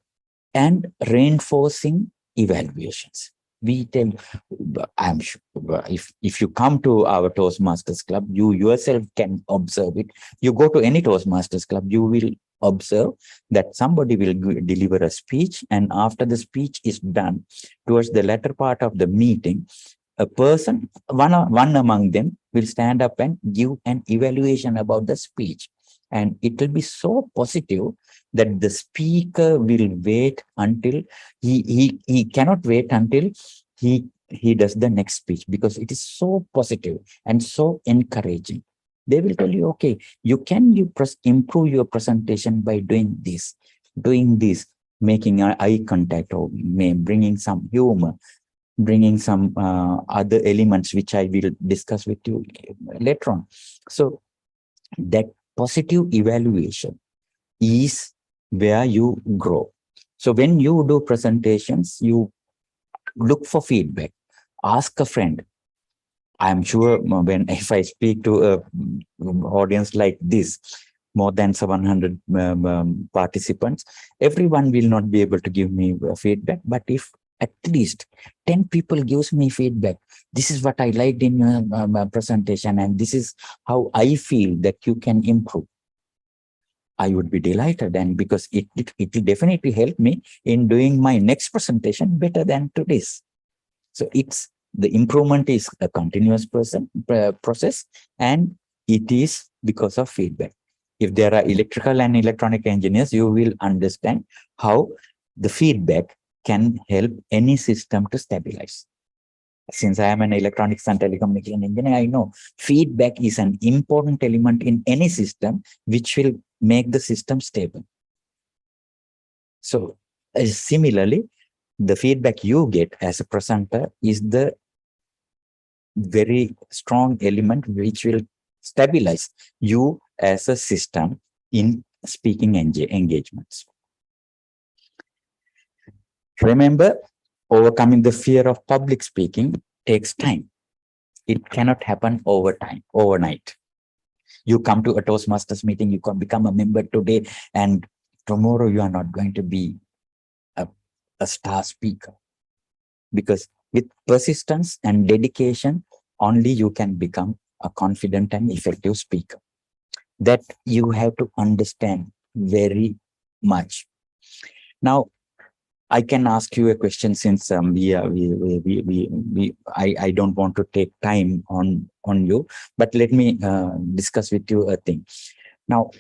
Speaker 2: and reinforcing evaluations. We tell, I'm sure, if you come to our Toastmasters club, you yourself can observe it. You go to any Toastmasters club, you will observe that somebody will deliver a speech, and after the speech is done, towards the latter part of the meeting, a person, one among them, will stand up and give an evaluation about the speech. And it will be so positive that the speaker will wait until he cannot wait until he does the next speech, because it is so positive and so encouraging. They will tell you, okay, you improve your presentation by doing this, making eye contact, or bringing some humor, bringing some other elements which I will discuss with you later on. So that positive evaluation is where you grow. So when you do presentations, you look for feedback. Ask a friend. I'm sure if I speak to a audience like this, more than 700 participants, everyone will not be able to give me feedback. But if at least 10 people gives me feedback, this is what I liked in your presentation, and this is how I feel that you can improve, I would be delighted. And because it will definitely help me in doing my next presentation better than today's. So the improvement is a continuous process, and it is because of feedback. If there are electrical and electronic engineers, you will understand how the feedback can help any system to stabilize. Since I am an electronics and telecommunication engineer, I know feedback is an important element in any system which will make the system stable. So similarly, the feedback you get as a presenter is the very strong element which will stabilize you as a system in speaking engagements. Remember, overcoming the fear of public speaking takes time. It cannot happen overnight. You come to a Toastmasters meeting, you can become a member today, and tomorrow you are not going to be a star speaker. Because with persistence and dedication, only you can become a confident and effective speaker. That you have to understand very much. Now, I can ask you a question, since I don't want to take time on you, but let me discuss with you a thing. Now,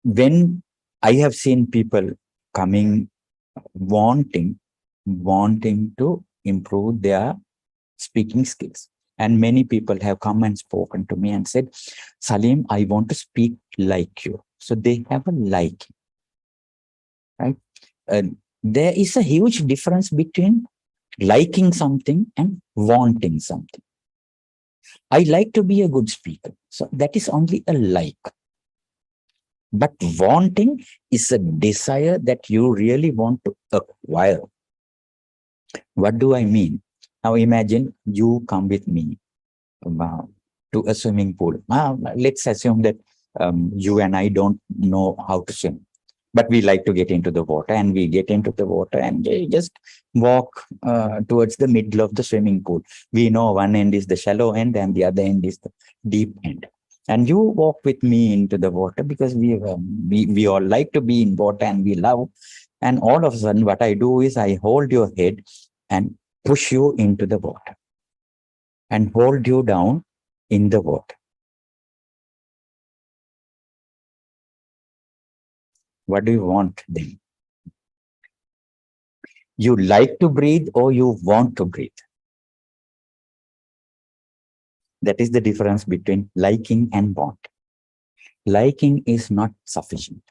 Speaker 2: when I have seen people coming wanting to improve their speaking skills, and many people have come and spoken to me and said, Salim, I want to speak like you. So they have a liking, right? There is a huge difference between liking something and wanting something. I like to be a good speaker, so that is only a like. But wanting is a desire that you really want to acquire. What do I mean? Now imagine you come with me to a swimming pool. Let's assume that you and I don't know how to swim, but we like to get into the water, and we get into the water and we just walk towards the middle of the swimming pool. We know one end is the shallow end and the other end is the deep end. And you walk with me into the water because we all like to be in water and we love. And all of a sudden, what I do is I hold your head and push you into the water and hold you down in the water. What do you want then? You like to breathe or you want to breathe? That is the difference between liking and want. Liking is not sufficient.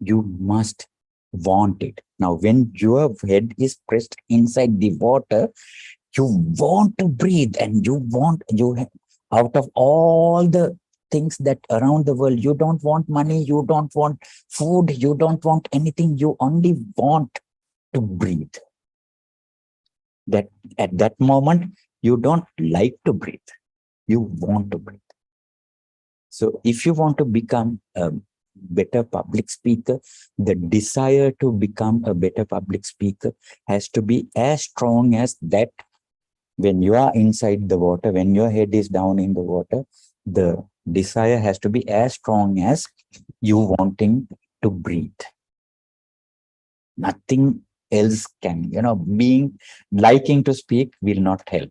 Speaker 2: You must want it. Now, when your head is pressed inside the water, you want to breathe, and out of all the things that around the world, you don't want money, you don't want food, you don't want anything, you only want to breathe. That at that moment, you don't like to breathe, you want to breathe. So if you want to become a better public speaker, the desire to become a better public speaker has to be as strong as that. When you are inside the water, when your head is down in the water, the desire has to be as strong as you wanting to breathe. Nothing else can, liking to speak will not help.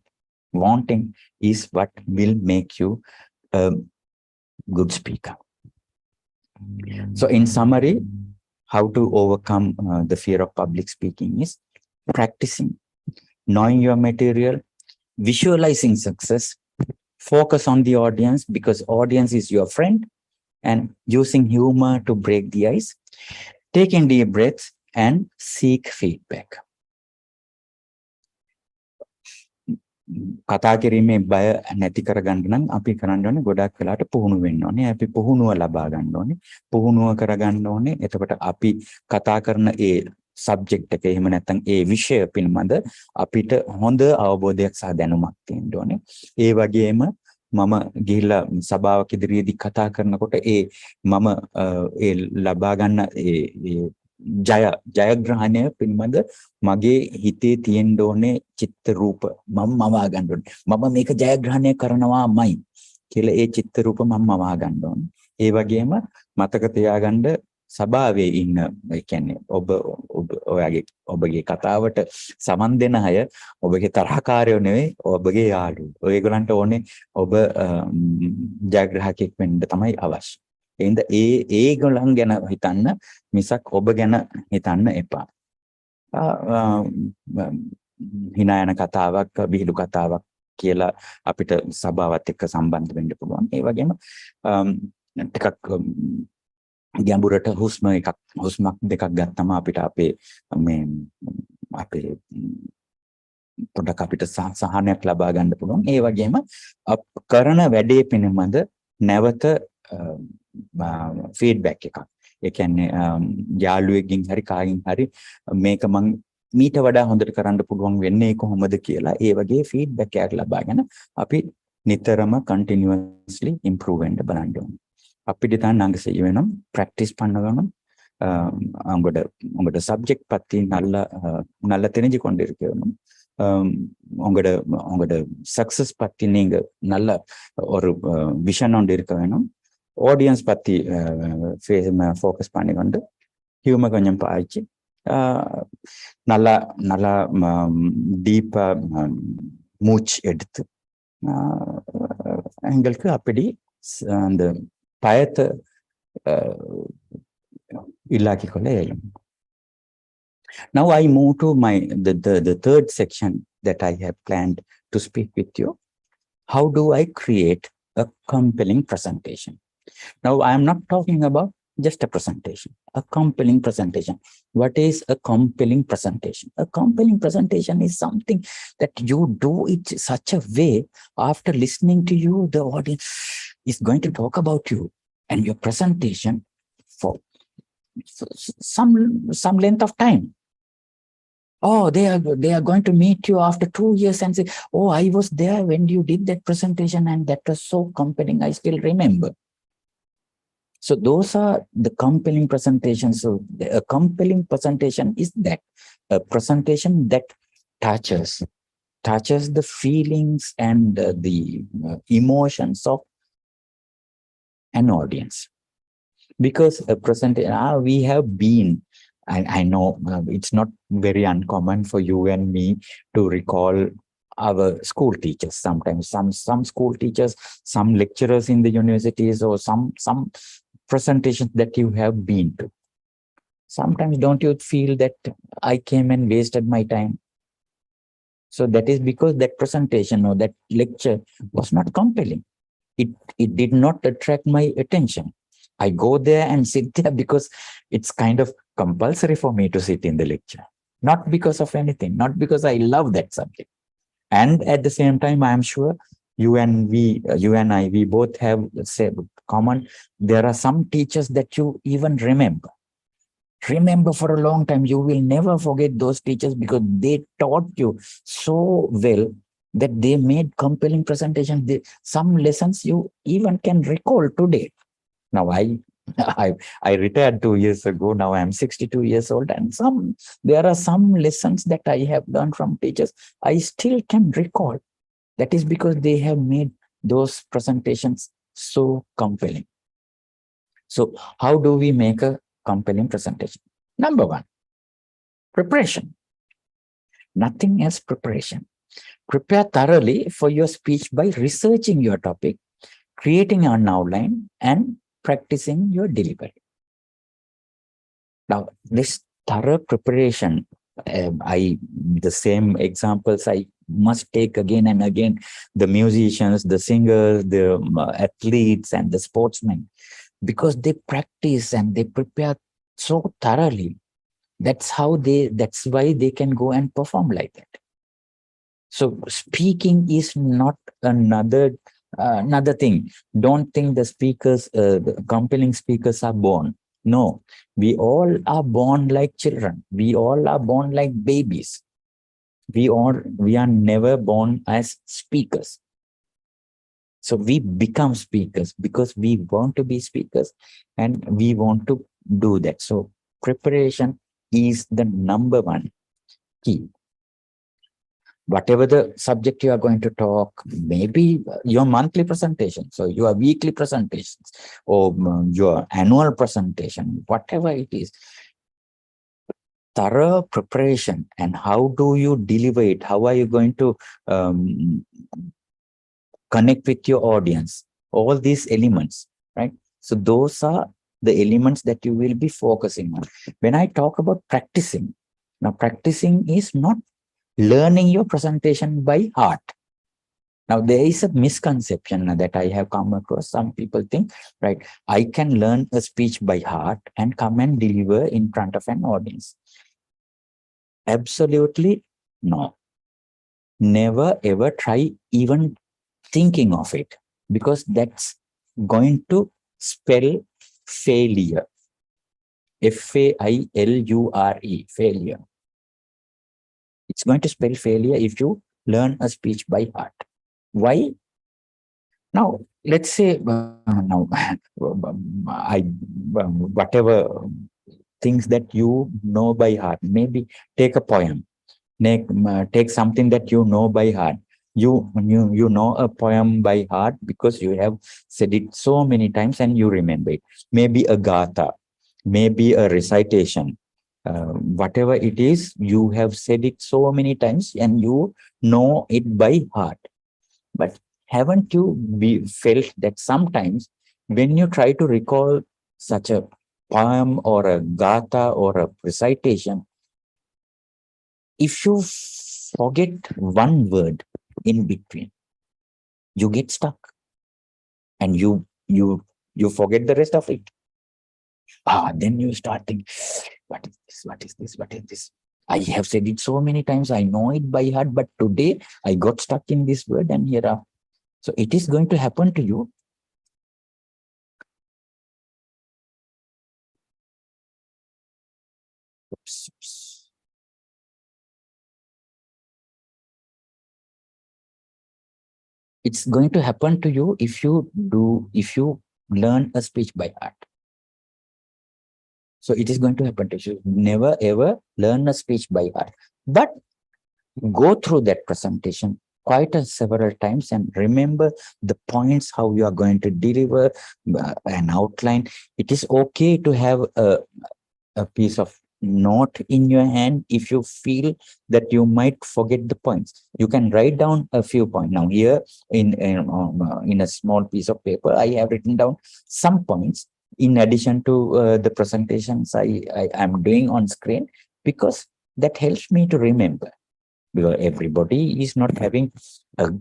Speaker 2: Wanting is what will make you a good speaker. So in summary, how to overcome the fear of public speaking is practicing, knowing your material, visualizing success, focus on the audience because audience is your friend, and using humor to break the ice, taking deep breaths and seek feedback. කතා කිරීමේ බය නැති කරගන්න නම් අපි කරන්න ඕනේ ගොඩක් වෙලාට පුහුණු වෙන්න ඕනේ. අපි පුහුණුව ලබා ගන්න ඕනේ. පුහුණුව කරගන්න ඕනේ. එතකොට අපි කතා කරන ඒ සබ්ජෙක්ට් එක එහෙම නැත්නම් ඒ විෂය පිළිබඳ අපිට හොඳ අවබෝධයක් සහ දැනුමක් තියෙන්න ඕනේ. ඒ වගේම මම ගිහිල්ලා සභාවක ඉදිරියේදී කතා කරනකොට මම ලබා ගන්න ජයග්‍රහණය පිළිබඳ මගේ හිතේ තියෙන්න ඕනේ චිත්ත රූප මම මවා ගන්න ඕනේ. මම මේක ජයග්‍රහණය කරනවාමයි කියලා ඒ චිත්ත රූප මම මවා ගන්න ඕනේ. ඒ වගේම මතක තියාගන්න සභාවේ ඉන්න, ඒ කියන්නේ ඔබගේ කතාවට සමන් දෙන අය ඔබගේ තරහකාරයෝ නෙවෙයි, ඔබගේ යාළුවෝ. ඔයගලන්ට ඕනේ ඔබ ජයග්‍රාහකෙක් වෙන්න තමයි අවශ්‍ය. එහෙනම් ඒගොල්ලන් ගැන හිතන්න මිසක් ඔබ ගැන හිතන්න එපා. hina යන කතාවක්, විහිළු කතාවක් කියලා අපිට සභාවත් එක්ක සම්බන්ධ වෙන්න පුළුවන්. ඒ වගේම ටිකක් ගැඹුරට හුස්මක් දෙකක් ගත්තම අපිට අපේ මේ අපේ පොඩක් අපිට සහනයක් ලබා ගන්න පුළුවන්. ඒ වගේම කරන වැඩේ පිළිබඳ නැවත ෆීඩ්බැක් එකක්. ඒ කියන්නේ යාළුවෙක්ගෙන් හරි කාගෙන් හරි මේක මං මීට වඩා හොඳට කරන්න පුළුවන් වෙන්නේ කොහොමද කියලා ඒ වගේ ෆීඩ්බැක් එකක් ලබාගෙන අපි නිතරම කන්ටිනියස්ලි ඉම්ප්‍රූව් වෙන්න බලන්න ඕනේ. අපිට தான் நாங்க செய்ய வேணும், ப்ராக்டிஸ் பண்ண வேணும். உங்களோட சப்ஜெக்ட் பத்தி நல்லா தெரிஞ்சு கொண்டு இருக்க வேணும். உங்களோட சக்சஸ் பத்தி நீங்க நல்ல ஒரு விஷன் ஒன்று இருக்க வேணும். ஆடியன்ஸ் பத்தி ஃபோக்கஸ் பண்ணிக்கொண்டு ஹியூமர் கொஞ்சம் பாய்ச்சி நல்லா நல்லா டீப்பா மூச்சு எடுத்து எங்களுக்கு அப்படி அந்த பயத்தை இல்லாக்கிக் கொள்ள இயலும். Now I move to the third section that I have planned to speak with you. How do I create a compelling presentation? Now I am not talking about just a presentation, a compelling presentation. What is a compelling presentation? A compelling presentation is something that you do it such a way, after listening to you, the audience is going to talk about you and your presentation for some length of time. Oh, they are going to meet you after 2 years and say, oh, I was there when you did that presentation and that was so compelling, I still remember. So those are the compelling presentations. So a compelling presentation is that a presentation that touches the feelings and the emotions of an audience. Because a presentation, we have been, I know it's not very uncommon for you and me to recall our school teachers. Sometimes some school teachers, some lecturers in the universities, or some presentations that you have been to. Sometimes don't you feel that I came and wasted my time? So that is because that presentation or that lecture was not compelling. It did not attract my attention. I go there and sit there because it's kind of compulsory for me to sit in the lecture. Not because of anything, not because I love that subject. And at the same time, I am sure you and I, we both have, let's say, common. There are some teachers that you even remember for a long time. You will never forget those teachers because they taught you so well that they made compelling presentations. Some lessons you even can recall today. Now I retired 2 years ago. Now I am 62 years old, and there are some lessons that I have learned from teachers I still can recall. That is because they have made those presentations so compelling. So how do we make a compelling presentation? Number one, preparation. Nothing else, preparation. Prepare thoroughly for your speech by researching your topic, creating an outline, and practicing your delivery. Now, this thorough preparation, the same examples I must take again and again. The musicians, the singers, the athletes, and the sportsmen, because they practice and they prepare so thoroughly. That's why they can go and perform like that. So speaking is not another thing. Don't think the compelling speakers are born. No, we all are born like children. We all are born like babies. We are never born as speakers. So we become speakers because we want to be speakers and we want to do that. So preparation is the number one key. Whatever the subject you are going to talk, maybe your monthly presentation, so your weekly presentations, or your annual presentation, whatever it is, thorough preparation. And how do you deliver it? How are you going to connect with your audience? All these elements, right? So those are the elements that you will be focusing on. When I talk about practicing, now practicing is not learning your presentation by heart. Now, there is a misconception that I have come across. Some people think, right, I can learn a speech by heart and come and deliver in front of an audience. Absolutely no. Never ever try even thinking of it, because that's going to spell failure. Failure, failure. It's going to spell failure if you learn a speech by heart. Why? Now, let's say now whatever things that you know by heart. Maybe take a poem. Take something that you know by heart. You know a poem by heart because you have said it so many times and you remember it. Maybe a gatha, maybe a recitation. Whatever it is, you have said it so many times and you know it by heart. But haven't you felt that sometimes when you try to recall such a poem or a gatha or a recitation, if you forget one word in between, you get stuck and you forget the rest of it. Then you start thinking, what is this? What is this? What is this? I have said it so many times. I know it by heart, but today I got stuck in this word and here are. So it is going to happen to you. It's going to happen to you if you learn a speech by heart. So it is going to happen to you. Never ever learn a speech by heart, but go through that presentation quite several times and remember the points, how you are going to deliver an outline. It is okay to have a piece of note in your hand. If you feel that you might forget the points, you can write down a few points. Now here in a small piece of paper, I have written down some points in addition to the presentations I am doing on screen, because that helps me to remember. Because everybody is not having a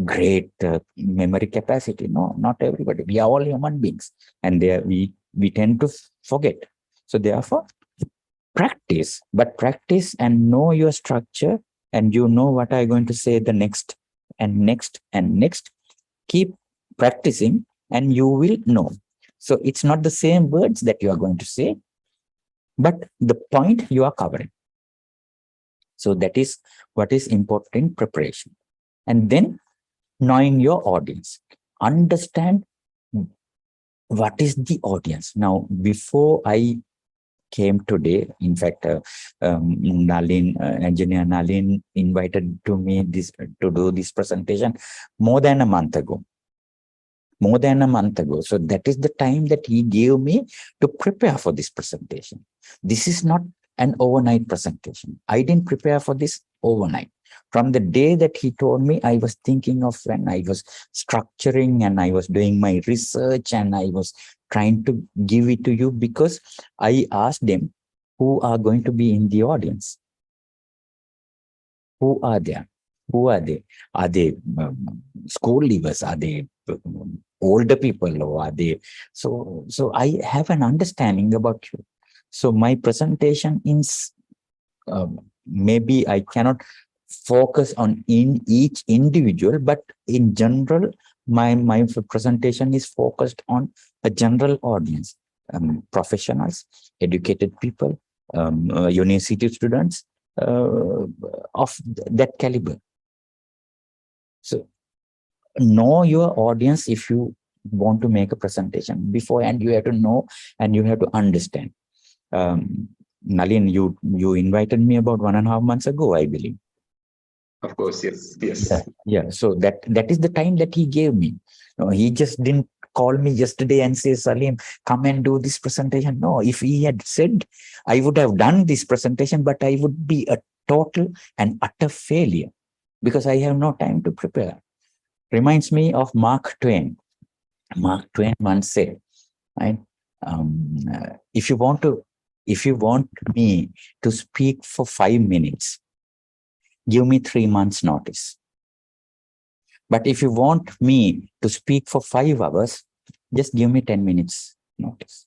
Speaker 2: great memory capacity. No, not everybody. We are all human beings, and there we tend to forget. So therefore, practice, but practice and know your structure, and you know what I'm going to say the next and next and next. Keep practicing, and you will know. So it's not the same words that you are going to say, but the point you are covering. So that is what is important in preparation. And then knowing your audience. Understand what is the audience. Now, before I came today, in fact, Nalin, engineer Nalin invited to me to do this presentation more than a month ago. More than a month ago. So that is the time that he gave me to prepare for this presentation. This is not an overnight presentation. I didn't prepare for this overnight. From the day that he told me, I was thinking of when I was structuring and I was doing my research and I was trying to give it to you, because I asked them who are going to be in the audience. Who are there? Who are they? Are they school leavers? Are they older people, or are they? So I have an understanding about you. So my presentation is maybe I cannot focus on in each individual, but in general, my presentation is focused on a general audience, professionals, educated people, university students of that caliber. So know your audience. If you want to make a presentation beforehand, you have to know and you have to understand. Nalin, you invited me about 1.5 months ago, I believe.
Speaker 1: Of course, yes, yes.
Speaker 2: Yeah. So that is the time that he gave me. No, he just didn't call me yesterday and say, Salim, come and do this presentation. No, if he had said, I would have done this presentation, but I would be a total and utter failure because I have no time to prepare. Reminds me of Mark Twain. Mark Twain once said, right? If you want me to speak for 5 minutes, give me 3 months notice. But if you want me to speak for 5 hours, just give me 10 minutes notice.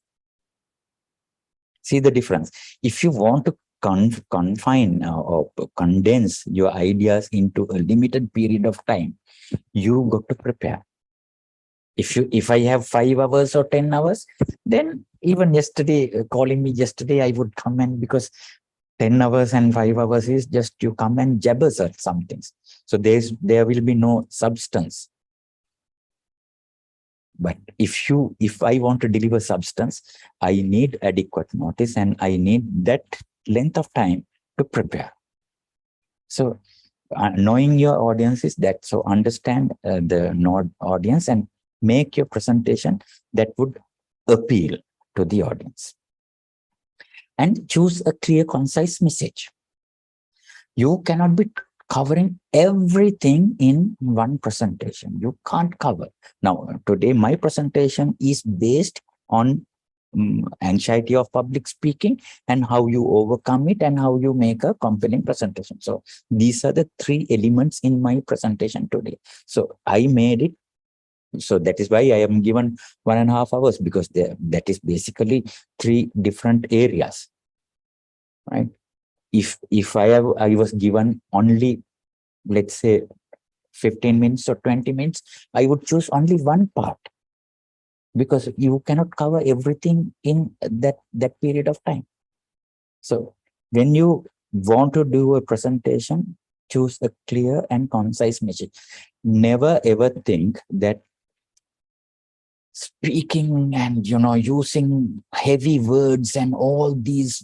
Speaker 2: See the difference. If you want to confine or condense your ideas into a limited period of time, you got to prepare. If I have 5 hours or 10 hours, then even yesterday, calling me yesterday, I would come, and because 10 hours and 5 hours is just you come and jabbers at some things. So there will be no substance. But if I want to deliver substance, I need adequate notice and I need that length of time to prepare. So knowing your audience is that, so understand the audience and make your presentation that would appeal to the audience. And choose a clear, concise message. You cannot be covering everything in one presentation. You can't cover. Now, today, my presentation is based on anxiety of public speaking and how you overcome it and how you make a compelling presentation. So these are the 3 elements in my presentation today. So I made it. So that is why I am given 1.5 hours, because that is basically 3 different areas, right? If I was given only, let's say, 15 minutes or 20 minutes, I would choose only one part, because you cannot cover everything in that period of time. So when you want to do a presentation, choose a clear and concise message. Never ever think that speaking and using heavy words and all these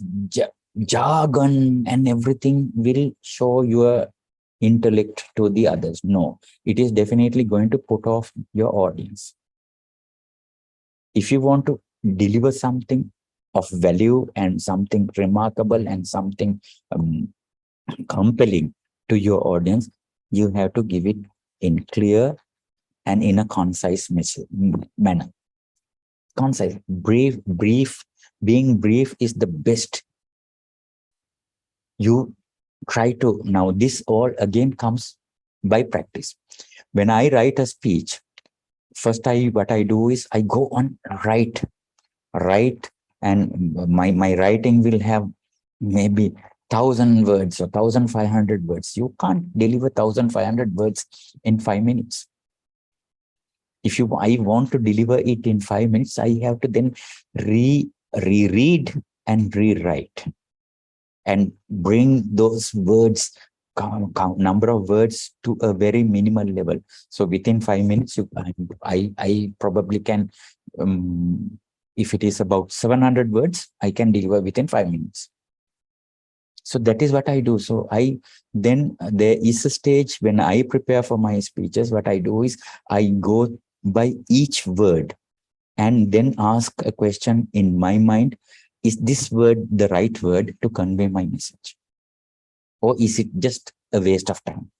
Speaker 2: jargon and everything will show your intellect to the others. No, it is definitely going to put off your audience. If you want to deliver something of value and something remarkable and something compelling to your audience, you have to give it in clear and in a concise manner. Concise, brief. Being brief is the best. You try to, now this all again comes by practice. When I write a speech, first what I do is I go on write, and my writing will have maybe 1,000 words or 1,500 words. You can't deliver 1,500 words in 5 minutes. If I want to deliver it in 5 minutes, I have to then reread and rewrite and bring those words, number of words to a very minimal level. So within 5 minutes, I probably can, if it is about 700 words, I can deliver within 5 minutes. So that is what I do. So then there is a stage when I prepare for my speeches. What I do is I go by each word and then ask a question in my mind. Is this word the right word to convey my message? Or is it just a waste of time?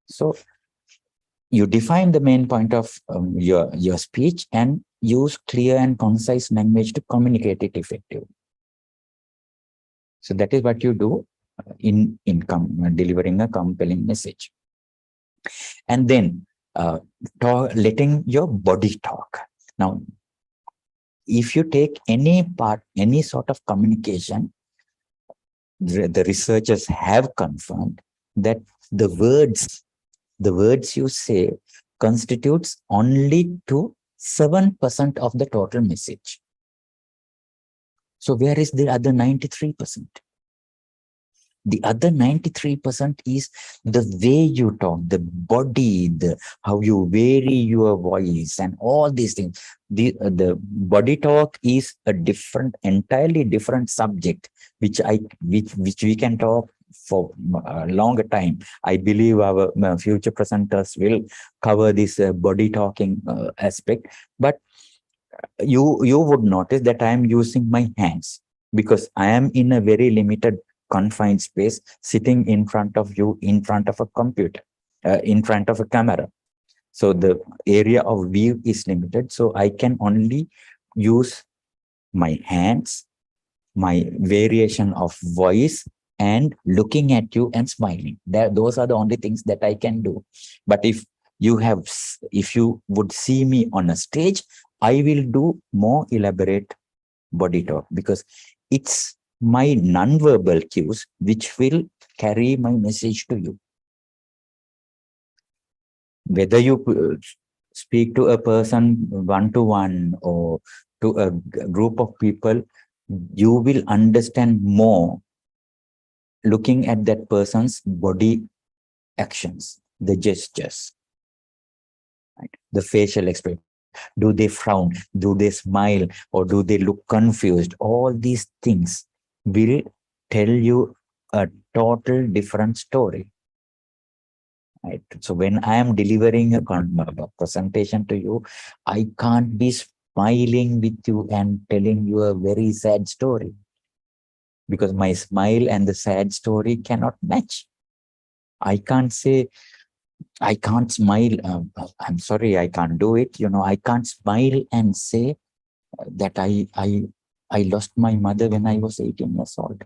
Speaker 2: So you define the main point of your speech and use clear and concise language to communicate it effectively. So that is what you do in delivering a compelling message. And then letting your body talk. Now, if you take any sort of communication, the researchers have confirmed that the words you say constitutes only to 7% of the total message. So where is the other 93%? The other 93% is the way you talk, the body, how you vary your voice and all these things. The body talk is a entirely different subject, which we can talk for a longer time. I believe our future presenters will cover this body talking aspect. But you would notice that I am using my hands because I am in a very limited confined space, sitting in front of you, in front of a computer, in front of a camera. So the area of view is limited. So I can only use my hands, my variation of voice, and looking at you and smiling. Those are the only things that I can do. But if you would see me on a stage, I will do more elaborate body talk because it's my non-verbal cues, which will carry my message to you. Whether you speak to a person one-to-one or to a group of people, you will understand more looking at that person's body actions, the gestures, right? The facial expression. Do they frown? Do they smile? Or do they look confused? All these things will tell you a total different story. Right? So when I am delivering a presentation to you, I can't be smiling with you and telling you a very sad story, because my smile and the sad story cannot match. I can't say, I can't smile. I'm sorry, I can't do it. I can't smile and say that I lost my mother when I was 18 years old.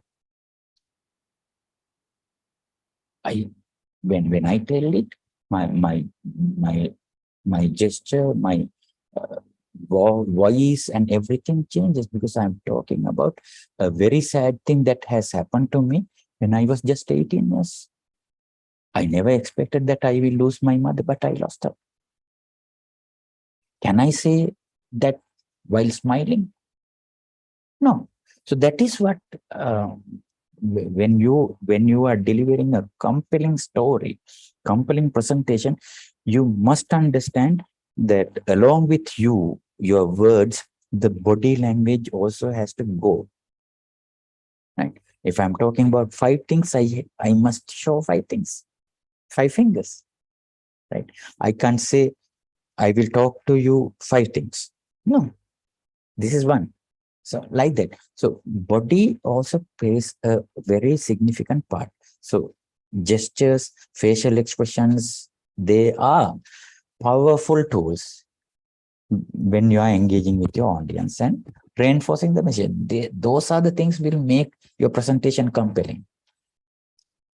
Speaker 2: When I tell it, my gesture, my voice and everything changes, because I'm talking about a very sad thing that has happened to me when I was just 18 years. I never expected that I will lose my mother, but I lost her. Can I say that while smiling? No. So that is what, when you are delivering a compelling story, compelling presentation, you must understand that along with your words, the body language also has to go. Right? If I'm talking about 5 things, I must show 5 things, 5 fingers. Right? I can't say I will talk to you 5 things. No, this is one. So like that. So body also plays a very significant part. So gestures, facial expressions, they are powerful tools when you are engaging with your audience and reinforcing the message. Those are the things will make your presentation compelling.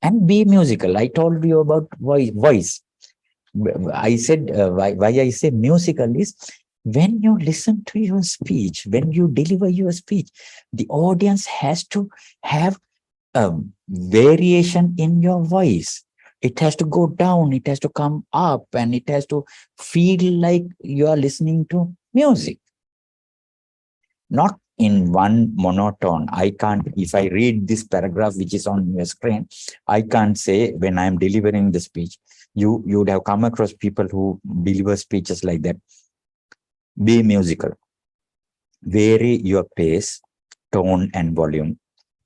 Speaker 2: And be musical. I told you about voice. I said why I say musical is, when you listen to your speech, when you deliver your speech, the audience has to have a variation in your voice. It has to go down, it has to come up, and it has to feel like you are listening to music. Not in one monotone. I can't, if I read this paragraph which is on your screen, I can't say when I'm delivering the speech. You would have come across people who deliver speeches like that. Be musical. Vary your pace, tone, and volume.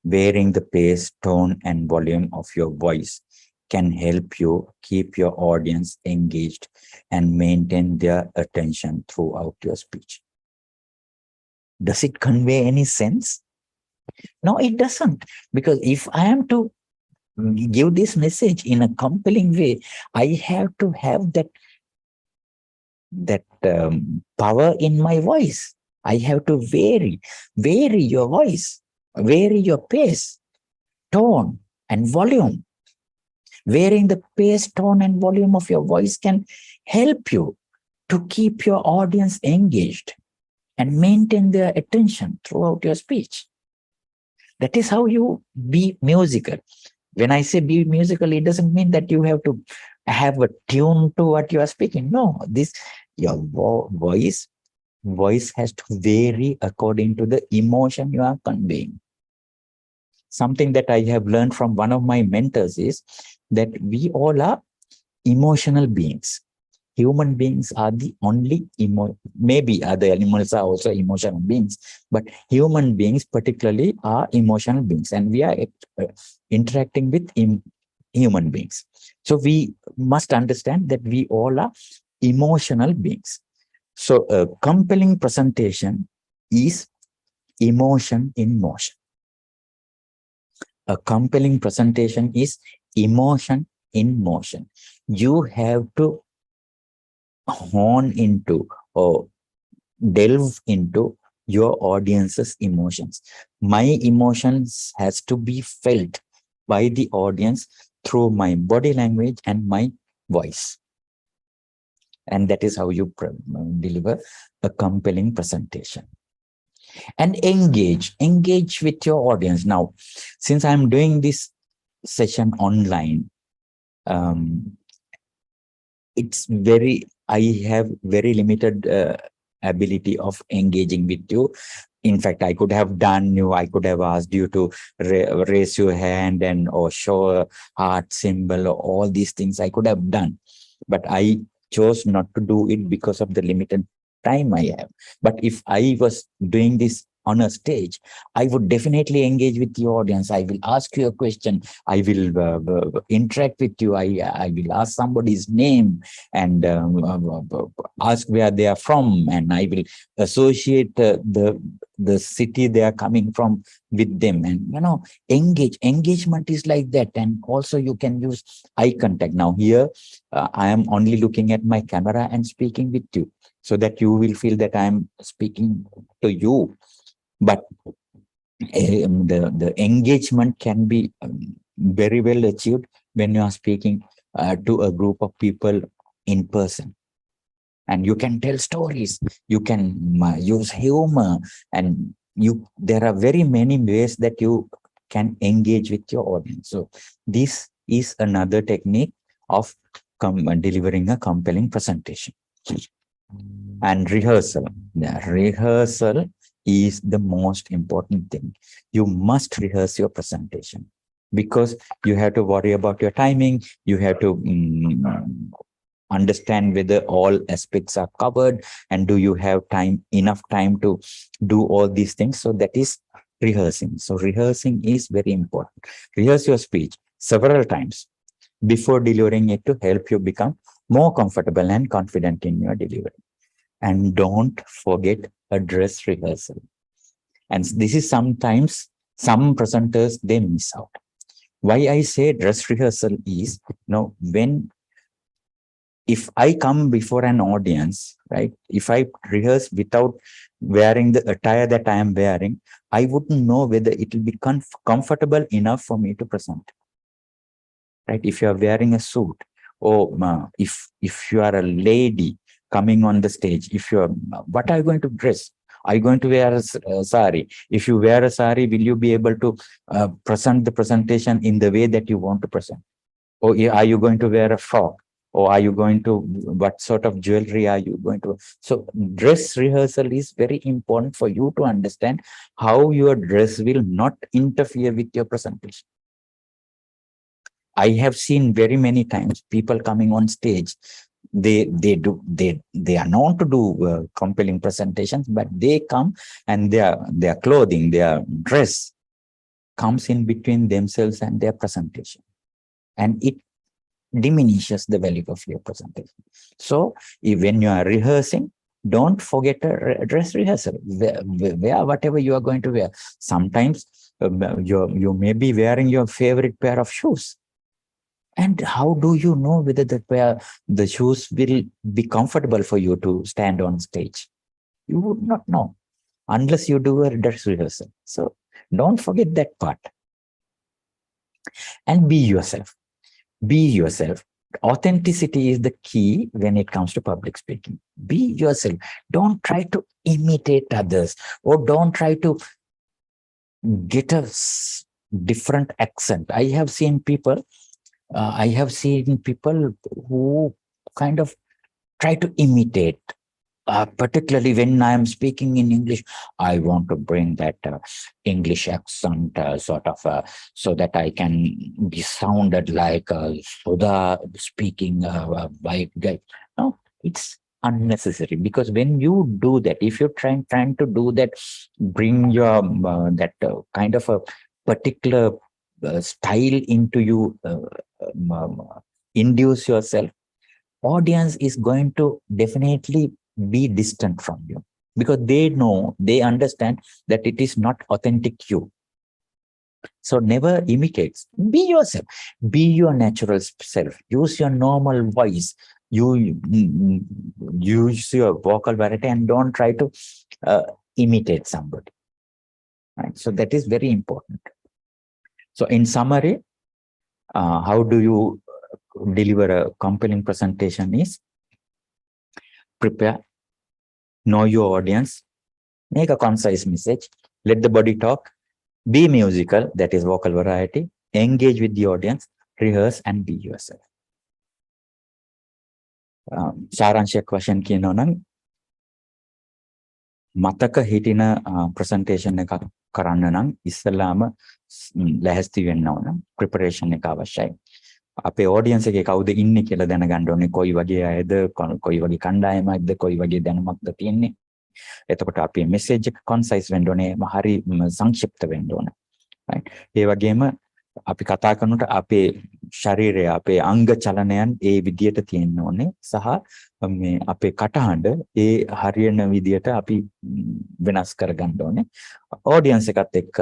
Speaker 2: Varying the pace, tone, and volume of your voice can help you keep your audience engaged and maintain their attention throughout your speech. Does it convey any sense? No, it doesn't. Because if I am to give this message in a compelling way, I have to have that power in my voice. I have to vary your voice, vary your pace, tone, and volume. Varying the pace, tone, and volume of your voice can help you to keep your audience engaged and maintain their attention throughout your speech. That is how you be musical. When I say be musical, it doesn't mean that you have to have a tune to what you are speaking. No, your voice has to vary according to the emotion you are conveying. Something that I have learned from one of my mentors is that we all are emotional beings. Human beings are the only maybe other animals are also emotional beings, but human beings particularly are emotional beings, and we are interacting with human beings. So we must understand that we all are emotional beings. So a compelling presentation is emotion in motion. A compelling presentation is emotion in motion. You have to hone into or delve into your audience's emotions. My emotions has to be felt by the audience through my body language and my voice. And that is how you deliver a compelling presentation. And engage with your audience. Now, since I'm doing this session online, um, I have very limited ability of engaging with you. In fact, I could have I could have asked you to raise your hand and or show a heart symbol, or all these things I could have done. But I chose not to do it because of the limited time I have. But if I was doing this on a stage, I would definitely engage with the audience. I will ask you a question. I will interact with you. I will ask somebody's name and ask where they are from, and I will associate the city they are coming from with them. And engagement is like that. And also you can use eye contact. Now here I am only looking at my camera and speaking with you, so that you will feel that I am speaking to you. But the engagement can be very well achieved when you are speaking to a group of people in person. And you can tell stories, you can use humor, and there are very many ways that you can engage with your audience. So this is another technique of delivering a compelling presentation. And rehearsal. The rehearsal is the most important thing. You must rehearse your presentation, because you have to worry about your timing. You have to understand whether all aspects are covered, and do you have enough time to do all these things. So that is rehearsing. So rehearsing is very important. Rehearse your speech several times before delivering it to help you become more comfortable and confident in your delivery. And don't forget a dress rehearsal. And this is sometimes some presenters, they miss out. Why I say dress rehearsal is, if I come before an audience, right, if I rehearse without wearing the attire that I am wearing, I wouldn't know whether it will be comfortable enough for me to present. Right? If you are wearing a suit, or if you are a lady coming on the stage, what are you going to dress? Are you going to wear a sari? If you wear a sari, will you be able to present the presentation in the way that you want to present? Or are you going to wear a frock? Or are you going to, what sort of jewelry are you going to? So dress rehearsal is very important for you to understand how your dress will not interfere with your presentation. I have seen very many times people coming on stage. They are known to do compelling presentations, but they come and their clothing, their dress comes in between themselves and their presentation, and it diminishes the value of your presentation. So when you are rehearsing, don't forget a dress rehearsal. Wear whatever you are going to wear. Sometimes you may be wearing your favorite pair of shoes. And how do you know whether the shoes will be comfortable for you to stand on stage? You would not know unless you do a dress rehearsal. So don't forget that part. And be yourself. Be yourself. Authenticity is the key when it comes to public speaking. Be yourself. Don't try to imitate others, or don't try to get a different accent. I have seen people who kind of try to imitate. Particularly when I am speaking in English, I want to bring that English accent so that I can be sounded like Sudha speaking white guy. No, it's unnecessary, because when you do that, if you're trying to do that, bring your kind of a particular style into you, induce yourself, audience is going to definitely be distant from you, because they understand that it is not authentic you. So never imitate. Be yourself. Be your natural self. Use your normal voice. Use your vocal variety, and don't try to imitate somebody. Right? So that is very important. So in summary, how do you deliver a compelling presentation is: prepare, know your audience, Make a concise message. Let the body talk. Be musical, that is vocal variety. Engage with the audience. Rehearse and be yourself. සාරාංශයක් වශයෙන් කියනවා නම් මතක හිටින presentation එකක් කරන්න නම් ඉස්සෙල්ලාම ලැහැස්ති වෙන්න ඕන. ප්‍රිපරේෂන් එක අවශ්‍යයි. අපේ ඔඩියන්ස් එකේ කවුද ඉන්නේ කියලා දැනගන්න ඕනේ. කොයි වගේ අයද, කොයි වගේ කණ්ඩායමක්ද, කොයි වගේ දැනුමක්ද තියෙන්නේ. එතකොට අපේ මෙසේජ් එක කන්සයිස් වෙන්න ඕනේ, හරි සංක්ෂිප්ත වෙන්න ඕනේ. right? ඒ වගේම අපි කතා කරනකොට අපේ ශරීරය, අපේ අංග චලනයන් ඒ විදියට තියෙන්න ඕනේ සහ මේ අපේ කටහඬ ඒ හරියන විදියට අපි වෙනස් කරගන්න ඕනේ. ඔඩියන්ස් එකත් එක්ක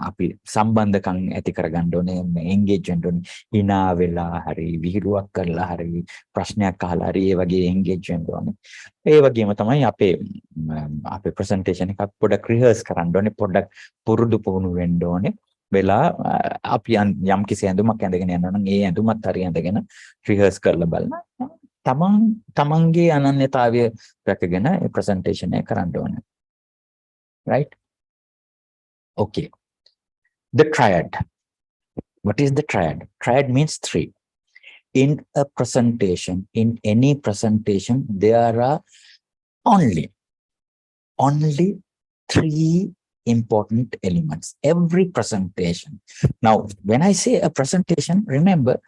Speaker 2: අපි සම්බන්ධකම් ඇති කරගන්න ඕනේ, එන්ගේජ් වෙන්න ඕනේ. hina වෙලා හරි, විහිළුවක් කරලා හරි, ප්‍රශ්නයක් අහලා හරි ඒ වගේ එන්ගේජ් වෙන්න ඕනේ. ඒ වගේම තමයි අපේ ප්‍රසන්ටේෂන් එකක් පොඩක් රිහර්ස් කරන්න ඕනේ, පොඩක් පුරුදු පුහුණු වෙන්න ඕනේ. වෙලා අපි යම් කිසි ඇඳුමක් ඇඳගෙන යනවා නම් ඒ ඇඳුමත් හරිය ඇඳගෙන රිහර්ස් කරලා බලන්න තමන්ගේ අනන්‍යතාවය රැකගෙන ඒ ප්‍රසන්ටේෂන් එක කරන්න ඕනේ. right? Okay. The triad. What is the triad? Triad means 3. In a presentation, in any presentation, there are only 3 important elements. Every presentation. Now, when I say a presentation, remember,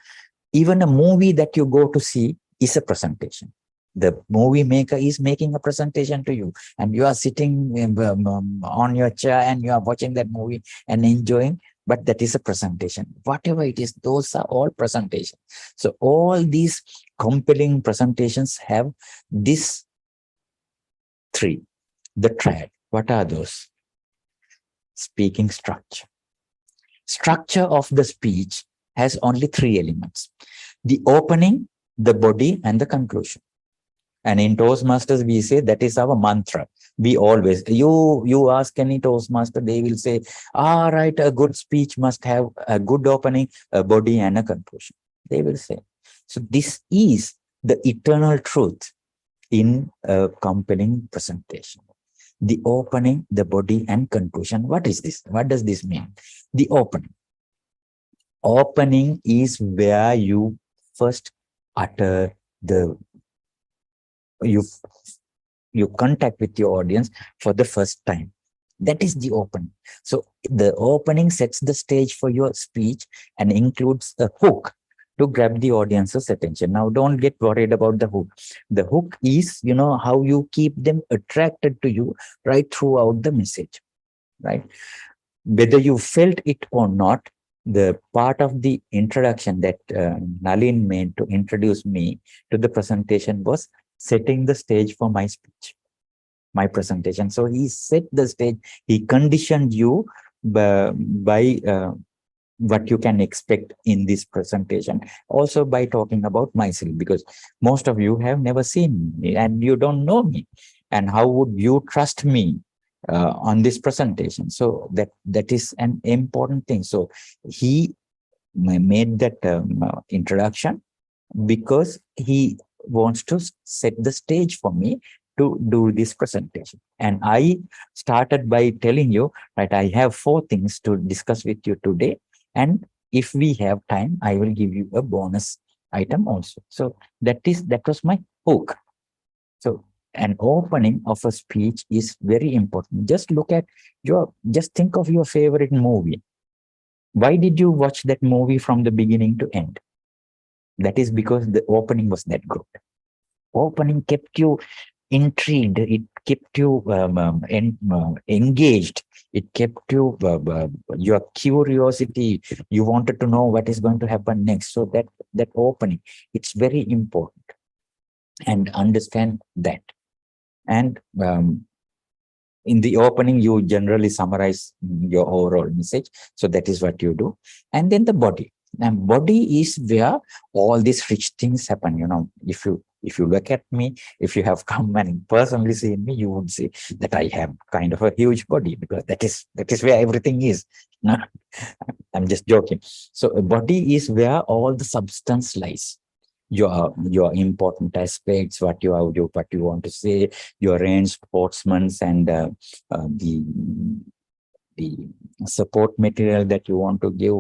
Speaker 2: even a movie that you go to see is a presentation. The movie maker is making a presentation to you, and you are sitting on your chair and you are watching that movie and enjoying, but that is a presentation. Whatever it is, those are all presentations. So all these compelling presentations have this 3, the triad. What are those? Speaking structure. Structure of the speech has only 3 elements: the opening, the body, and the conclusion. And in Toastmasters, we say that is our mantra. We always, you ask any Toastmaster, they will say, right, a good speech must have a good opening, a body, and a conclusion. They will say. So this is the eternal truth in a compelling presentation. The opening, the body, and conclusion. What is this? What does this mean? The opening. Opening is where you first utter you contact with your audience for the first time. That is the opening. So the opening sets the stage for your speech and includes a hook to grab the audience's attention. Now, don't get worried about the hook. The hook is, how you keep them attracted to you right throughout the message, right? Whether you felt it or not, the part of the introduction that Nalin made to introduce me to the presentation was setting the stage for my speech, my presentation. So he set the stage, he conditioned you by what you can expect in this presentation, also by talking about myself, because most of you have never seen me and you don't know me, and how would you trust me on this presentation? So that is an important thing. So he made that introduction because he wants to set the stage for me to do this presentation. And I started by telling you, right, I have 4 things to discuss with you today. And if we have time, I will give you a bonus item also. So that was my hook. So an opening of a speech is very important. Just think of your favorite movie. Why did you watch that movie from the beginning to end? That is because the opening was that good. Opening kept you intrigued. It kept you engaged. It kept you your curiosity. You wanted to know what is going to happen next. So that opening, it's very important, and understand that. And in the opening, you generally summarize your overall message. So that is what you do. And then the body. And body is where all these rich things happen. If you look at me, if you have come and personally seen me, you would see that I have kind of a huge body, because that is where everything is. No, I'm just joking. So a body is where all the substance lies. your important aspects, what you want to say, your range, sportsman's, and the support material that you want to give,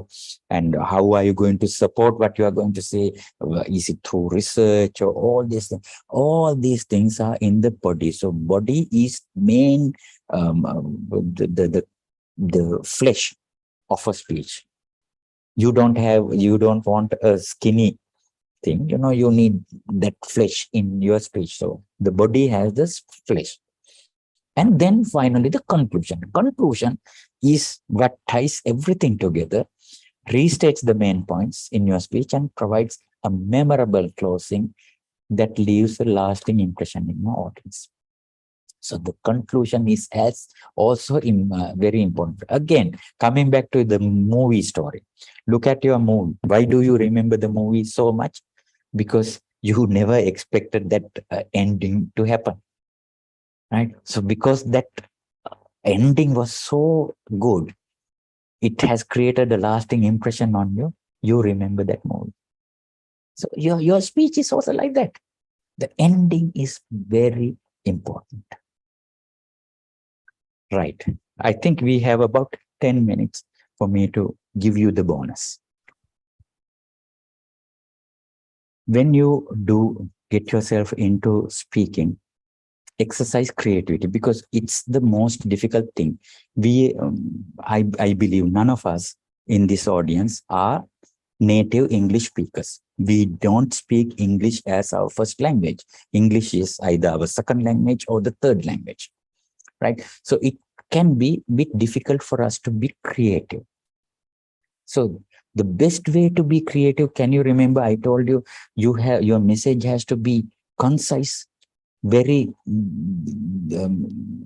Speaker 2: and how are you going to support what you are going to say. Is it through research or all these things? All these things are in the body. So body is main, the flesh of a speech. You don't want a skinny thing, you need that flesh in your speech. So the body has this flesh. And then finally the conclusion is what ties everything together, restates the main points in your speech, and provides a memorable closing that leaves a lasting impression in your audience. So the conclusion is as also very important. Again, coming back to the movie story, look at your movie. Why do you remember the movie so much? Because you never expected that ending to happen, right? So because that ending was so good, it has created a lasting impression on you. You remember that movie. So your speech is also like that. The ending is very important. Right. I think we have about 10 minutes for me to give you the bonus. When you do get yourself into speaking, exercise creativity, because it's the most difficult thing. I believe none of us in this audience are native English speakers. We don't speak English as our first language. English is either our second language or the third language, right? So it can be a bit difficult for us to be creative. So the best way to be creative, can you remember I told you, your message has to be concise, very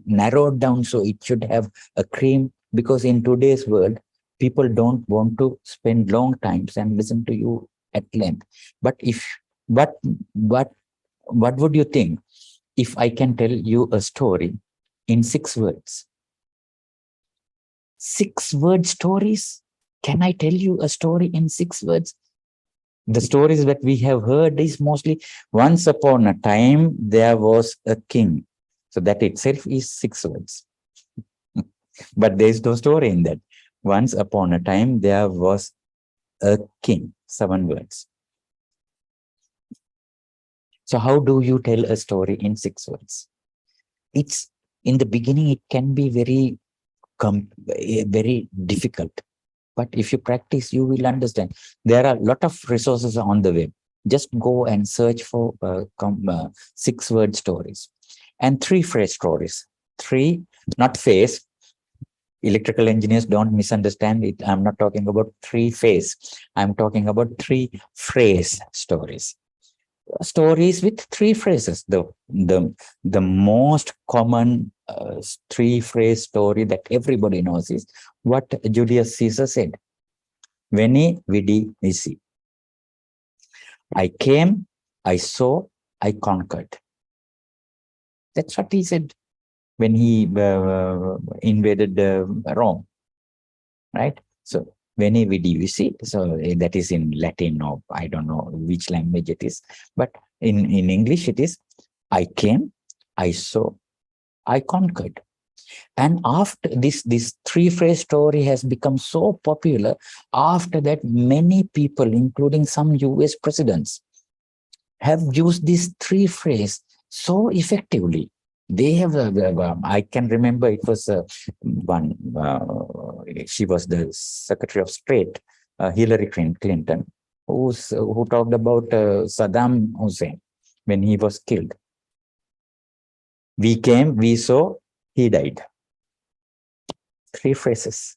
Speaker 2: narrowed down, so it should have a cream, because in today's world, people don't want to spend long times and listen to you at length. But what would you think if I can tell you a story in 6 words? 6-word stories? Can I tell you a story in 6 words? The stories that we have heard is mostly, once upon a time, there was a king. So that itself is 6 words. But there is no story in that. Once upon a time, there was a king, 7 words. So how do you tell a story in 6 words? It's, in the beginning, it can be very difficult. But if you practice, you will understand. There are a lot of resources on the web. Just go and search for 6-word stories and 3-phrase stories. 3, not phase. Electrical engineers don't misunderstand it. I'm not talking about 3-phase. I'm talking about 3-phrase stories. Stories with 3 phrases. The most common 3-phrase story that everybody knows is what Julius Caesar said. Veni, vidi, vici. I came, I saw, I conquered. That's what he said when he invaded Rome, right? So veni, vidi, vici. So that is in Latin, or I don't know which language it is. But in English, it is I came, I saw, I conquered. And after this 3-phrase story has become so popular, after that, many people, including some US presidents, have used this 3-phrase so effectively. They have, I can remember it was one, she was the Secretary of State, Hillary Clinton, who talked about Saddam Hussein when he was killed. We came, we saw, he died. 3 phrases.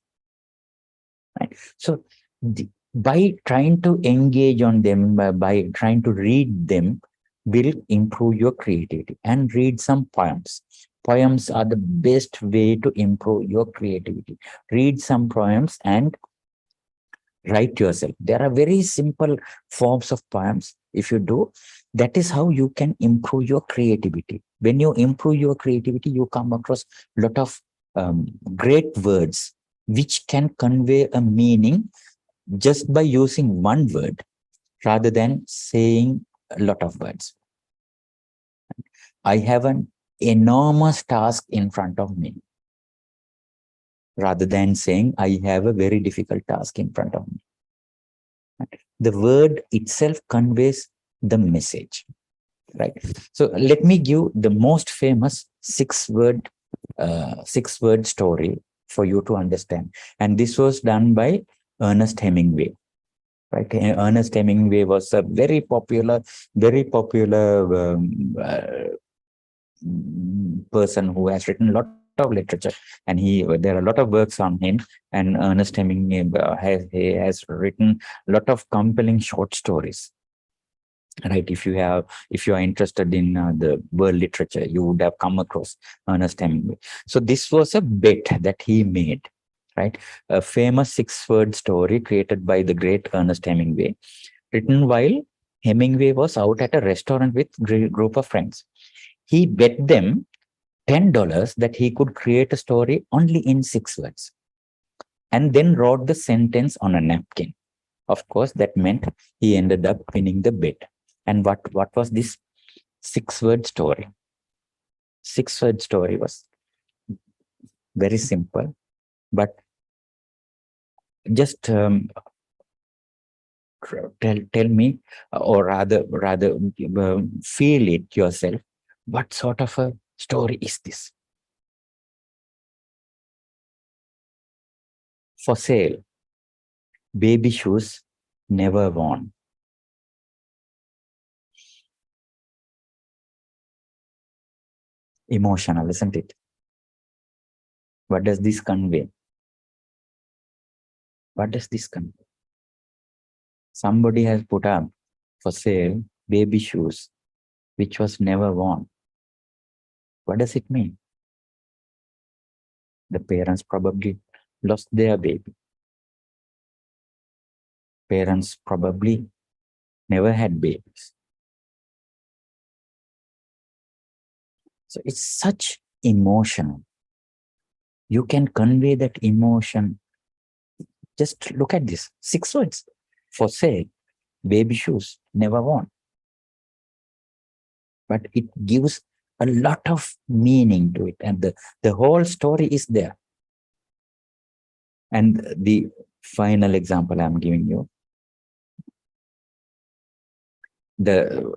Speaker 2: Right? So by trying to engage on them, by trying to read them, will improve your creativity. And read some poems. Poems are the best way to improve your creativity. Read some poems and write yourself. There are very simple forms of poems. If you do, that is how you can improve your creativity. When you improve your creativity, you come across a lot of great words which can convey a meaning just by using one word, rather than saying a lot of words. I have an enormous task in front of me, rather than saying I have a very difficult task in front of me. The word itself conveys the message, right? So let me give the most famous six-word story for you to understand. And this was done by Ernest Hemingway. Right? Ernest Hemingway was a very popular person who has written a lot of literature, and there are a lot of works on him. And Ernest Hemingway has written a lot of compelling short stories. Right? If you are interested in the world literature, you would have come across Ernest Hemingway. So this was a bet that he made. Right? A famous six-word story created by the great Ernest Hemingway, written while Hemingway was out at a restaurant with a group of friends. He bet them $10 that he could create a story only in 6 words, and then wrote the sentence on a napkin. Of course, that meant he ended up winning the bet. And what was this 6-word story? 6-word story was very simple, but just tell me, or rather feel it yourself. What sort of a story is this? For sale, baby shoes never worn. Emotional, isn't it? What does this convey? What does this convey? Somebody has put up for sale baby shoes, which was never worn. What does it mean? The parents probably lost their baby. Parents probably never had babies. So it's such emotional. You can convey that emotion. Just look at this. 6 words. For sale, baby shoes, never worn. But it gives a lot of meaning to it. And the whole story is there. And the final example I'm giving you, the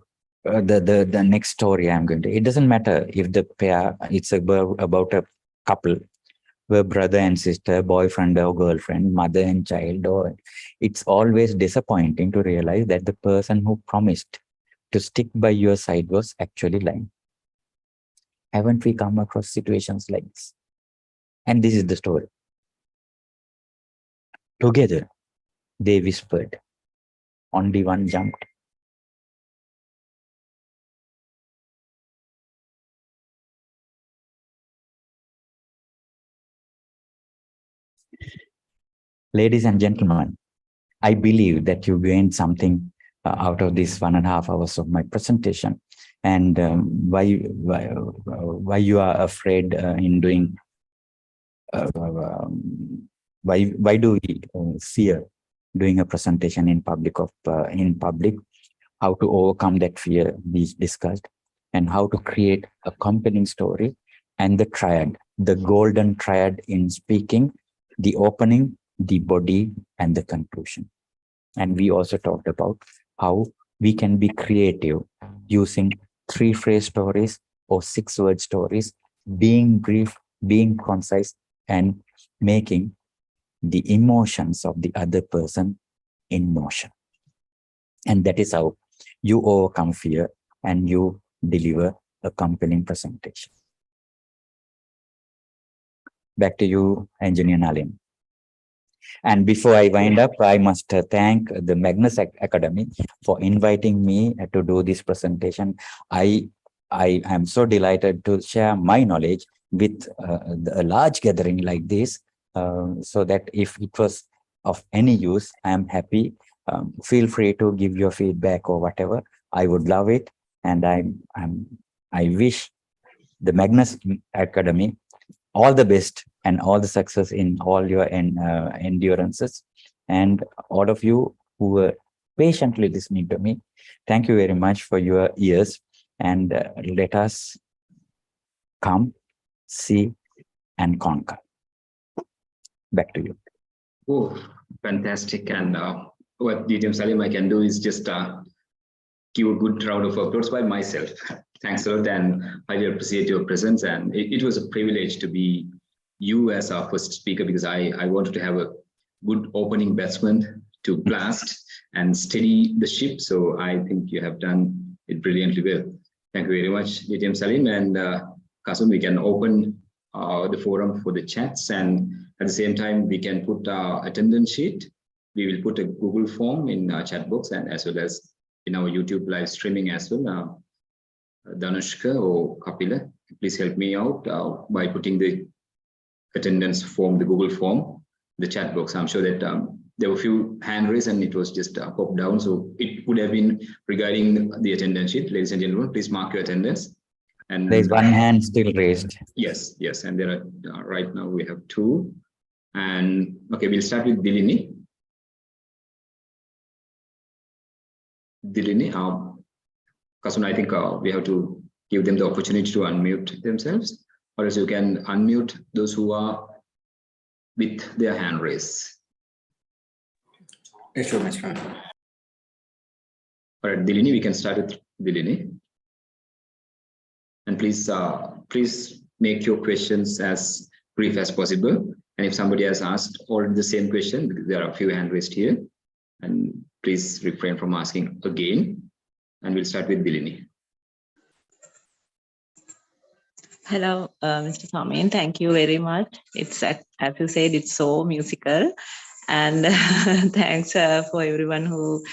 Speaker 2: next story I'm going to, it doesn't matter if the pair, it's about a couple, where brother and sister, boyfriend or girlfriend, mother and child, or it's always disappointing to realize that the person who promised to stick by your side was actually lying. Haven't we come across situations like this? And this is the story. Together, they whispered. Only one jumped. Ladies and gentlemen, I believe that you gained something out of this 1.5 hours of my presentation, and why you are afraid in doing. Why do we fear doing a presentation in public? How to overcome that fear we discussed, and how to create a compelling story, and the triad, the golden triad in speaking: the opening, the body, and the conclusion. And we also talked about how we can be creative using 3-phrase stories or 6-word stories, being brief, being concise, and making the emotions of the other person in motion. And that is how you overcome fear and you deliver a compelling presentation. Back to you, Engineer Nalin. And before I wind up, I must thank the Magnus Academy for inviting me to do this presentation. I am so delighted to share my knowledge with a large gathering like this, so that if it was of any use, I am happy. Feel free to give your feedback or whatever. I would love it. And I wish the Magnus Academy all the best and all the success in all your endurances. And all of you who were patiently listening to me. Thank you very much for your ears, and let us come, see, and conquer. Back to you.
Speaker 1: Oh, fantastic. And what Judgement Salim I can do is just give a good round of applause by myself. Thanks a lot, and I really appreciate your presence. And it was a privilege to be you as our first speaker, because I wanted to have a good opening batsman to blast and steady the ship. So I think you have done it brilliantly well. Thank you very much, Judgement Salim. And Kasum, we can open the forum for the chats, and at the same time, we can put our attendance sheet. We will put a Google form in our chat box, and as well as in our YouTube live streaming as well. Danushka or Kapila, please help me out by putting the attendance form, the Google form, the chat box. I'm sure that there were a few hand raised and it was just popped down. So it would have been regarding the attendance sheet. Ladies and gentlemen, please mark your attendance. And
Speaker 2: there's one hand still raised.
Speaker 1: Yes, yes. And there are right now we have two. And okay, we'll start with Dilini. Dilini, Kasun, I think we have to give them the opportunity to unmute themselves, or else you can unmute those who are with their hand raised.
Speaker 3: Yes, sure, Mr.
Speaker 1: All right, Dilini, we can start with Dilini. And please, please make your questions as brief as possible. And if somebody has asked already the same question, because there are a few hand raised here, and please refrain from asking again. And we'll start with Dilini.
Speaker 4: Hello, Mr. Samin. Thank you very much. It's, as you said, it's so musical. And thanks for everyone who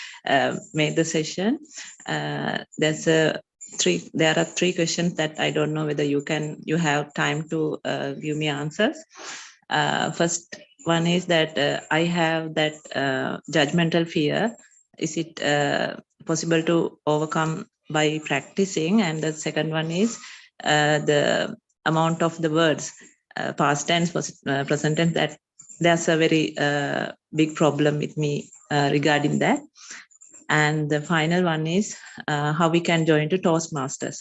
Speaker 4: made the session. There are three questions that I don't know whether you have time to give me answers. First one is that I have that judgmental fear. Is it possible to overcome by practicing? And the second one is the amount of the words, past tense, present tense, that there's a very big problem with me regarding that. And the final one is how we can join to Toastmasters.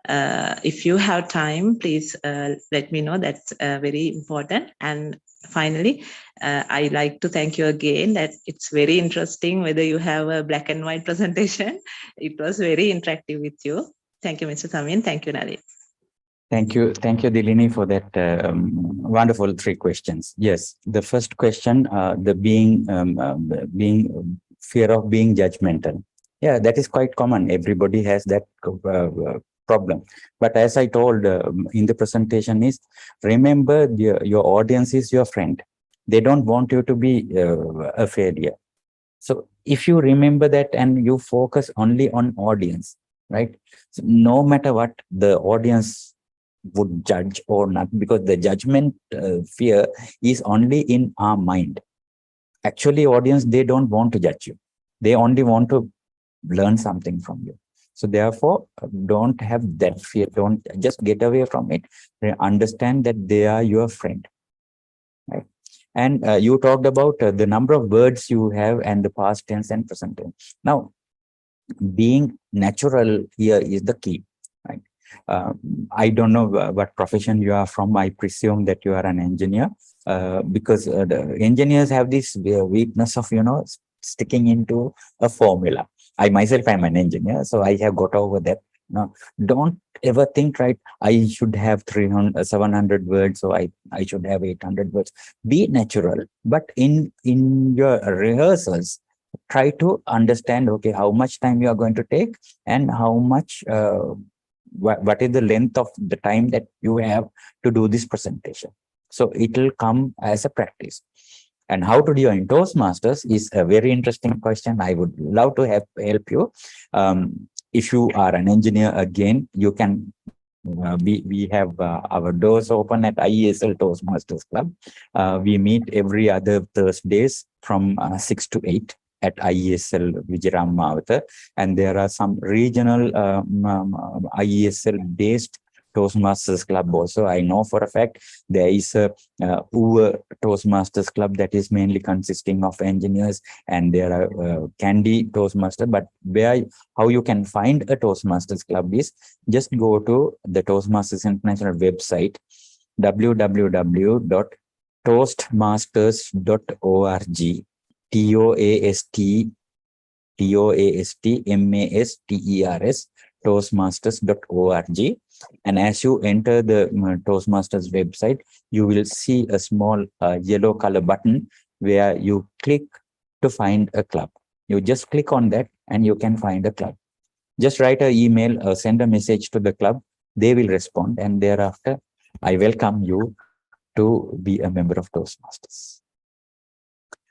Speaker 4: If you have time, please let me know. That's very important. And finally, I like to thank you again that it's very interesting whether you have a black and white presentation. It was very interactive with you. Thank you, Mr. Samin. Thank you, Nali.
Speaker 2: Thank you, Dilini, for that wonderful three questions. Yes, the first question, the fear of being judgmental. Yeah, that is quite common. Everybody has that problem. But as I told in the presentation is, remember your audience is your friend. They don't want you to be a failure. So if you remember that and you focus only on audience, right? So no matter what the audience would judge or not, because the judgment fear is only in our mind. Actually, audience, they don't want to judge you. They only want to learn something from you. So therefore, don't have that fear. Don't just get away from it. Understand that they are your friend. Right? And you talked about the number of words you have and the past tense and present tense. Now, being natural here is the key. Right? I don't know what profession you are from. I presume that you are an engineer, because the engineers have this weakness of, sticking into a formula. I myself am an engineer, so I have got over that. No, don't ever think, right, I should have 700 words, so I should have 800 words. Be natural, but in your rehearsals, try to understand, okay, how much time you are going to take and how much, what is the length of the time that you have to do this presentation. So it will come as a practice. And how to join Toastmasters is a very interesting question. I would love to help you. If you are an engineer, again, you can, we have our doors open at IESL Toastmasters Club. We meet every other Thursdays from 6 to 8 at IESL Vijayaram, and there are some regional IESL based Toastmasters Club also. I know for a fact there is a poor Toastmasters Club that is mainly consisting of engineers, and there are candy Toastmasters. But how you can find a Toastmasters Club is just go to the Toastmasters International website, www.toastmasters.org. TOASTMASTERS, toastmasters.org. And as you enter the Toastmasters website, you will see a small yellow color button where you click to find a club. You just click on that and you can find a club. Just write an email or send a message to the club. They will respond, and thereafter, I welcome you to be a member of Toastmasters.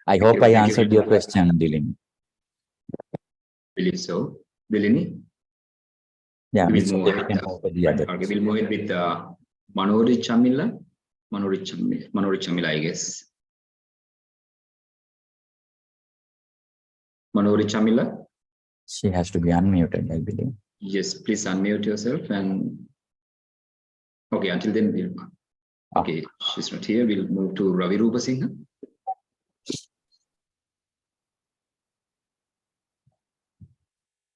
Speaker 2: I hope I answered your question, Dilini.
Speaker 1: Believe so. Dilini?
Speaker 2: Yeah,
Speaker 1: we'll move
Speaker 2: we'll
Speaker 1: move it with Manori Chamila. Manori Chamila, I guess. Manori Chamila?
Speaker 2: She has to be unmuted, I believe.
Speaker 1: Yes, please unmute yourself. And okay, until then, okay, she's not here. We'll move to Ravi Rupasinghe.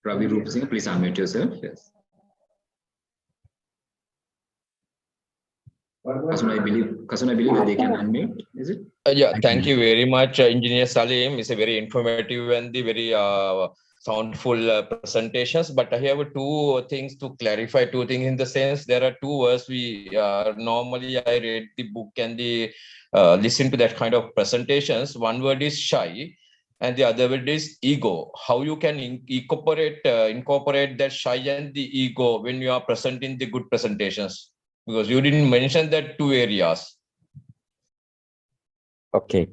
Speaker 1: Ravi Rupasinghe, please unmute yourself. Yes. Kasun, I believe that they can unmute, is it?
Speaker 3: Yeah, thank you very much, Engineer Salim. It's a very informative and the very soundful presentations. But I have two things to clarify. Two things in the sense there are two words we normally I read the book and the listen to that kind of presentations. One word is shy, and the other word is ego. How you can incorporate that shy and the ego when you are presenting the good presentations? Because you didn't mention that two areas.
Speaker 2: Okay.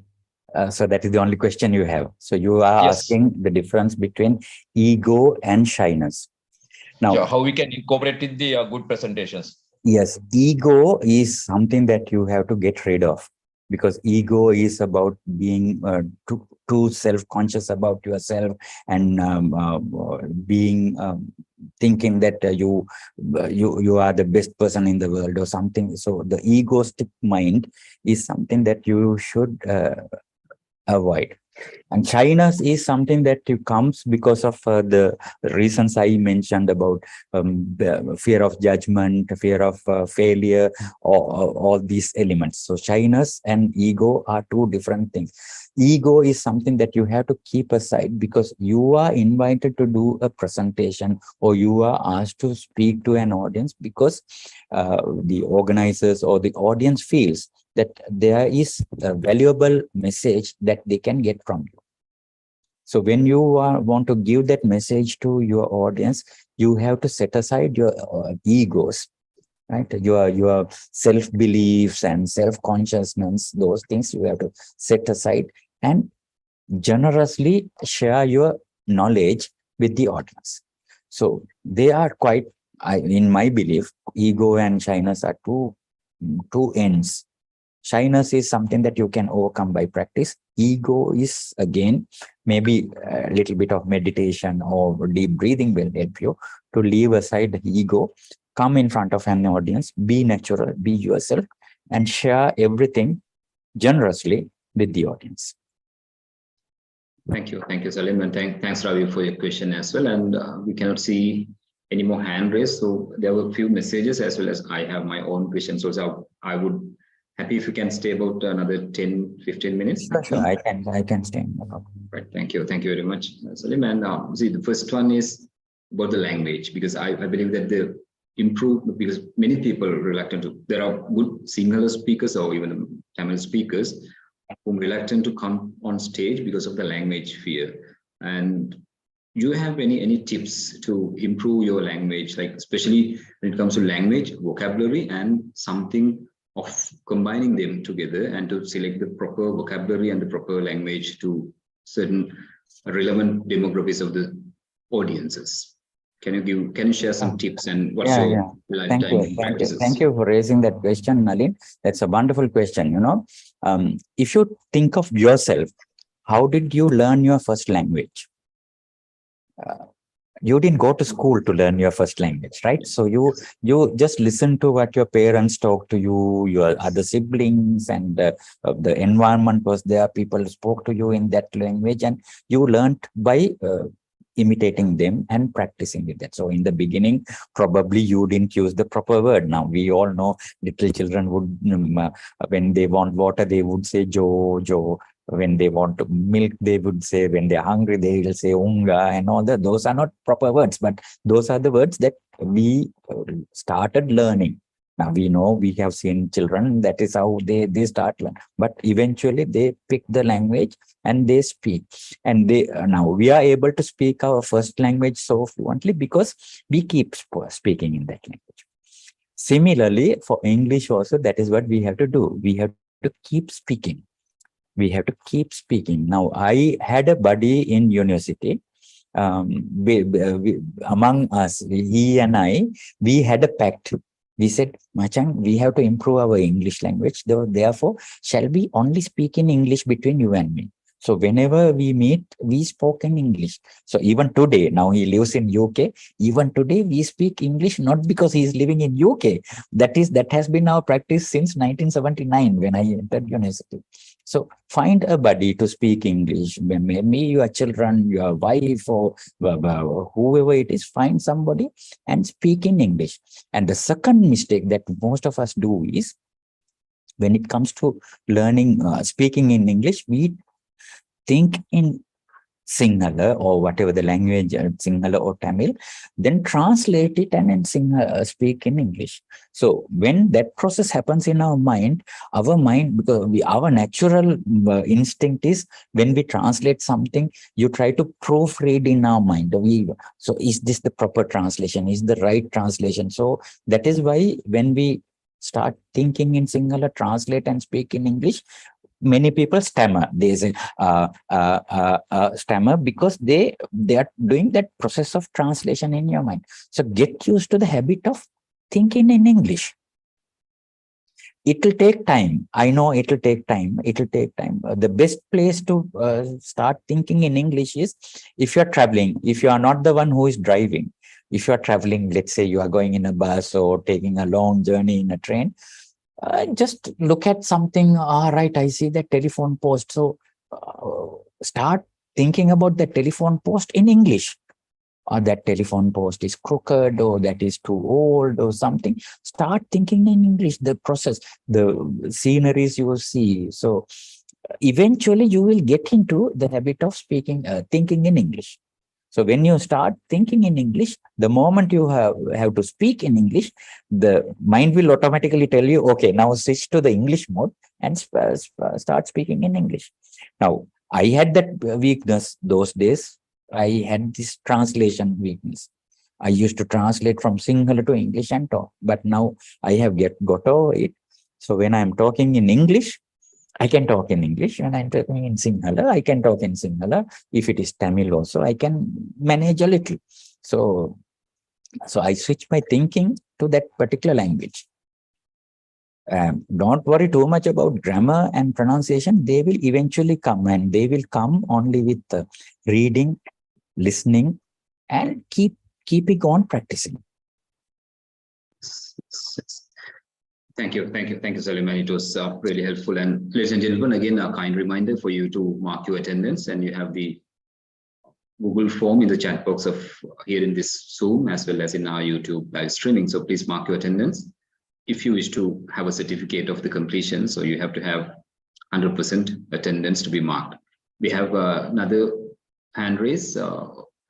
Speaker 2: So that is the only question you have. So you are asking the difference between ego and shyness. Now,
Speaker 3: how we can incorporate in the good presentations?
Speaker 2: Yes, ego is something that you have to get rid of, because ego is about being too self-conscious about yourself and being thinking that you are the best person in the world or something. So the egoistic mind is something that you should avoid. And shyness is something that comes because of the reasons I mentioned about fear of judgment, fear of failure, all these elements. So shyness and ego are two different things. Ego is something that you have to keep aside because you are invited to do a presentation or you are asked to speak to an audience because the organizers or the audience feels that there is a valuable message that they can get from you. So when you want to give that message to your audience, you have to set aside your egos, right? Your self-beliefs and self-consciousness, those things you have to set aside and generously share your knowledge with the audience. So they are quite, in my belief, ego and shyness are two ends. Shyness is something that you can overcome by practice. Ego is, again, maybe a little bit of meditation or deep breathing will help you to leave aside the ego, come in front of an audience, be natural, be yourself, and share everything generously with the audience.
Speaker 1: Thank you, Salim, and thanks Ravi for your question as well. And we cannot see any more hand raised, so there were a few messages as well as I have my own questions. So I would happy if you can stay about another 10-15 minutes.
Speaker 2: Sure, I can stay.
Speaker 1: Right, thank you very much, Salim. And see, the first one is about the language, because I believe that because many people are reluctant to. There are good Sinhala speakers or even Tamil speakers who are reluctant to come on stage because of the language fear. And do you have any tips to improve your language, like especially when it comes to language, vocabulary, and something of combining them together and to select the proper vocabulary and the proper language to certain relevant demographics of the audiences? Can you share some tips and what's your lifetime practices?
Speaker 2: Thank you for raising that question, Nalin. That's a wonderful question. You know, if you think of yourself, how did you learn your first language? you didn't go to school to learn your first language, right? So you just listen to what your parents talk to you, your other siblings, and the environment was there. People spoke to you in that language, and you learned by imitating them and practicing with that. So in the beginning, probably you didn't use the proper word. Now we all know little children would, when they want water, they would say jo, jo. When they want milk, they would say, when they're hungry, they will say unga and all that. Those are not proper words, but those are the words that we started learning. Now we know, we have seen children, that is how they start learning. But eventually they pick the language and they speak. And they now we are able to speak our first language so fluently because we keep speaking in that language. Similarly, for English also, that is what we have to do. We have to keep speaking. We have to keep speaking. Now, I had a buddy in university. Among us, he and I, we had a pact. We said, Machan, we have to improve our English language. Therefore, shall we only speak in English between you and me? So whenever we meet, we spoke in English. So even today, now he lives in UK. Even today, we speak English, not because he is living in UK. That has been our practice since 1979 when I entered university. So find a buddy to speak English. Maybe your children, your wife, or whoever it is, find somebody and speak in English. And the second mistake that most of us do is, when it comes to learning, speaking in English, we think in Sinhala or whatever the language, Sinhala or Tamil, then translate it and then speak in English. So when that process happens in our mind, because our natural instinct is, when we translate something, you try to proofread in our mind. So is this the proper translation? Is the right translation? So that is why when we start thinking in Sinhala, translate and speak in English, many people stammer. They say stammer because they are doing that process of translation in your mind. So get used to the habit of thinking in English. It will take time. I know it will take time. It will take time. The best place to start thinking in English is if you're traveling, if you are not the one who is driving. If you are traveling, let's say you are going in a bus or taking a long journey in a train, just look at something. Right, I see that telephone post. So start thinking about that telephone post in English. Or that telephone post is crooked, or that is too old, or something. Start thinking in English. The process, the sceneries you will see. So eventually you will get into the habit of thinking in English. So when you start thinking in English, the moment you have to speak in English, the mind will automatically tell you, okay, now switch to the English mode and start speaking in English. Now, I had that weakness those days. I had this translation weakness. I used to translate from Sinhala to English and talk, but now I have got over it. So when I'm talking in English, I can talk in English. When I'm talking in Sinhala, I can talk in Sinhala. If it is Tamil also, I can manage a little. So I switch my thinking to that particular language. Don't worry too much about grammar and pronunciation. They will eventually come, and they will come only with reading, listening, and keeping on practicing.
Speaker 1: Thank you, Suleiman. It was really helpful. And ladies and gentlemen, again, a kind reminder for you to mark your attendance, and you have the Google form in the chat box of here in this Zoom as well as in our YouTube live streaming. So please mark your attendance. If you wish to have a certificate of the completion, so you have to have 100% attendance to be marked. We have another hand raise,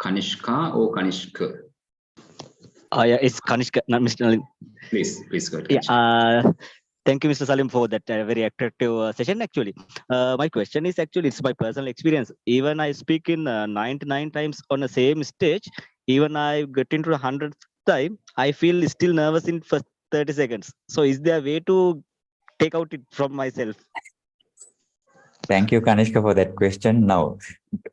Speaker 1: Kanishka or Kanishka.
Speaker 5: Yeah, it's Kanishka, not Mr. Nalin.
Speaker 1: Please go ahead.
Speaker 5: Yeah, thank you, Mr. Salim, for that very attractive session. Actually, my question is it's my personal experience. Even I speak in 99 times on the same stage. Even I get into the 100th time, I feel still nervous in first 30 seconds. So is there a way to take out it from myself?
Speaker 2: Thank you, Kanishka, for that question. Now,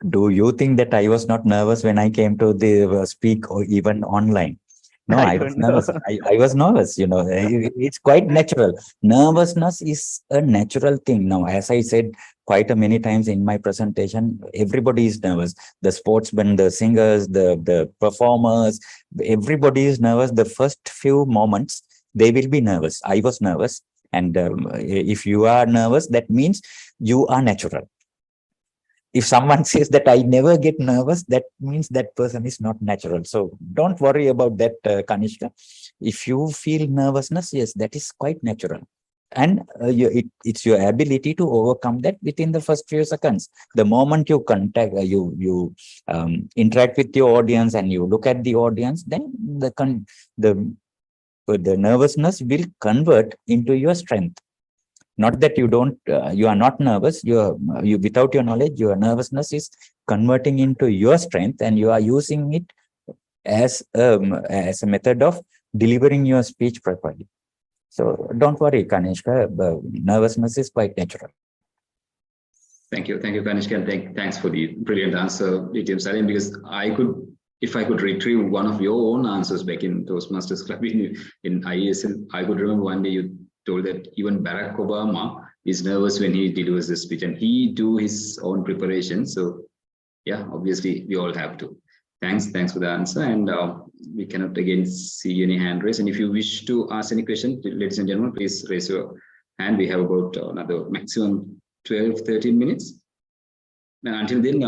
Speaker 2: do you think that I was not nervous when I came to the speak or even online? No,
Speaker 5: I
Speaker 2: I was
Speaker 5: don't know.
Speaker 2: nervous. I was nervous, it's quite natural. Nervousness is a natural thing. Now, as I said quite a many times in my presentation, everybody is nervous. The sportsmen, the singers, the performers, everybody is nervous. The first few moments, they will be nervous. I was nervous. And if you are nervous, that means you are natural. If someone says that I never get nervous, that means that person is not natural. So don't worry about that, Kanishka. If you feel nervousness, yes, that is quite natural. And it's your ability to overcome that within the first few seconds. The moment you contact, you interact with your audience and you look at the audience, then the nervousness will convert into your strength. Not that you are not nervous, you without your knowledge, your nervousness is converting into your strength, and you are using it as a method of delivering your speech properly. So don't worry, Kanishka, nervousness is quite natural.
Speaker 1: Thank you, Kanishka, and thanks for the brilliant answer, DTM Salim, because if I could retrieve one of your own answers back in Toastmasters Club in IESL, I could remember one day you told that even Barack Obama is nervous when he delivers the speech, and he do his own preparation. So yeah, obviously we all have to. Thanks for the answer. And we cannot again see any hand raised. And if you wish to ask any question, ladies and gentlemen, please raise your hand. We have about another maximum 12-13 minutes. And until then,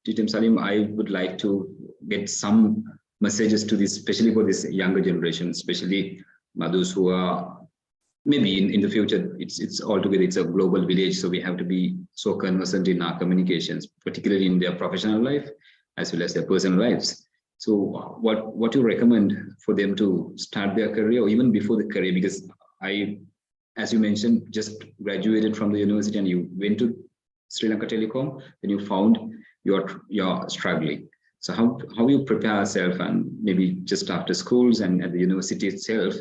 Speaker 1: DTM Salim, I would like to get some messages to this, especially for this younger generation, especially those who are maybe in the future, it's altogether, it's a global village. So we have to be so conversant in our communications, particularly in their professional life, as well as their personal lives. So what you recommend for them to start their career, or even before the career? Because as you mentioned, just graduated from the university and you went to Sri Lanka Telecom, then you found you're struggling. So how you prepare yourself, and maybe just after schools and at the university itself,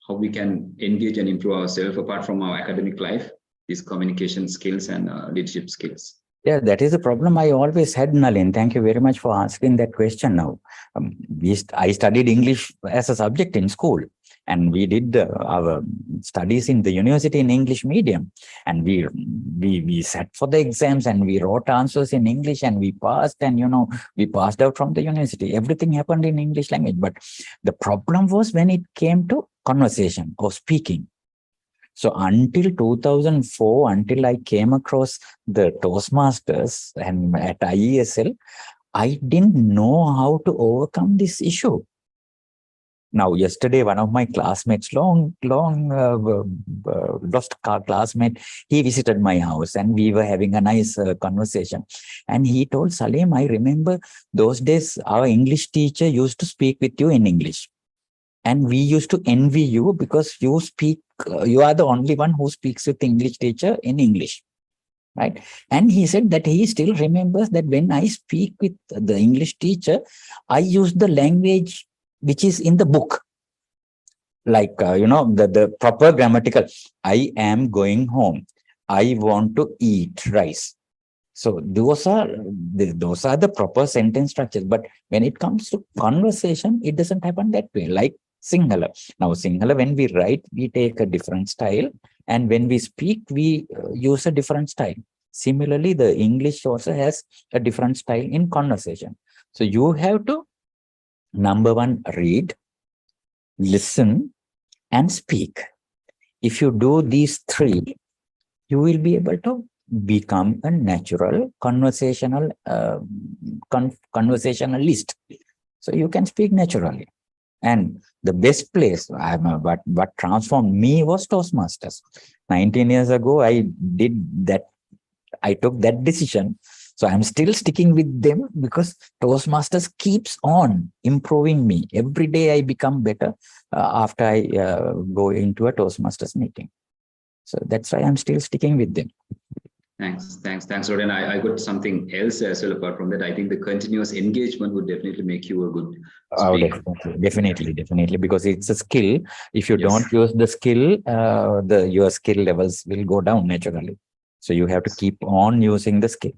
Speaker 1: how we can engage and improve ourselves apart from our academic life, these communication skills and leadership skills?
Speaker 2: Yeah, that is a problem I always had, Nalin. Thank you very much for asking that question now. I studied English as a subject in school, and we did our studies in the university in English medium. And we sat for the exams and we wrote answers in English and we passed, and we passed out from the university. Everything happened in English language. But the problem was when it came to conversation or speaking. So until 2004, until I came across the Toastmasters and at IESL, I didn't know how to overcome this issue. Now, yesterday, one of my classmates, lost classmate, he visited my house and we were having a nice conversation. And he told, Salim, I remember those days our English teacher used to speak with you in English. And we used to envy you because you are the only one who speaks with English teacher in English, right? And he said that he still remembers that when I speak with the English teacher, I use the language which is in the book. Like, the proper grammatical, I am going home. I want to eat rice. So those are the proper sentence structures. But when it comes to conversation, it doesn't happen that way. Like Sinhala. Now, Sinhala, when we write, we take a different style. And when we speak, we use a different style. Similarly, the English also has a different style in conversation. So you have to, number one, read, listen, and speak. If you do these three, you will be able to become a natural conversationalist. So you can speak naturally. And the best place, what transformed me was Toastmasters. 19 years ago, I took that decision. So I'm still sticking with them because Toastmasters keeps on improving me. Every day I become better after I go into a Toastmasters meeting. So that's why I'm still sticking with them.
Speaker 1: Thanks, Rod. And I got something else as well apart from that. I think the continuous engagement would definitely make you a good speaker.
Speaker 2: Definitely, because it's a skill. If you don't use the skill, your skill levels will go down naturally. So you have to keep on using the skill.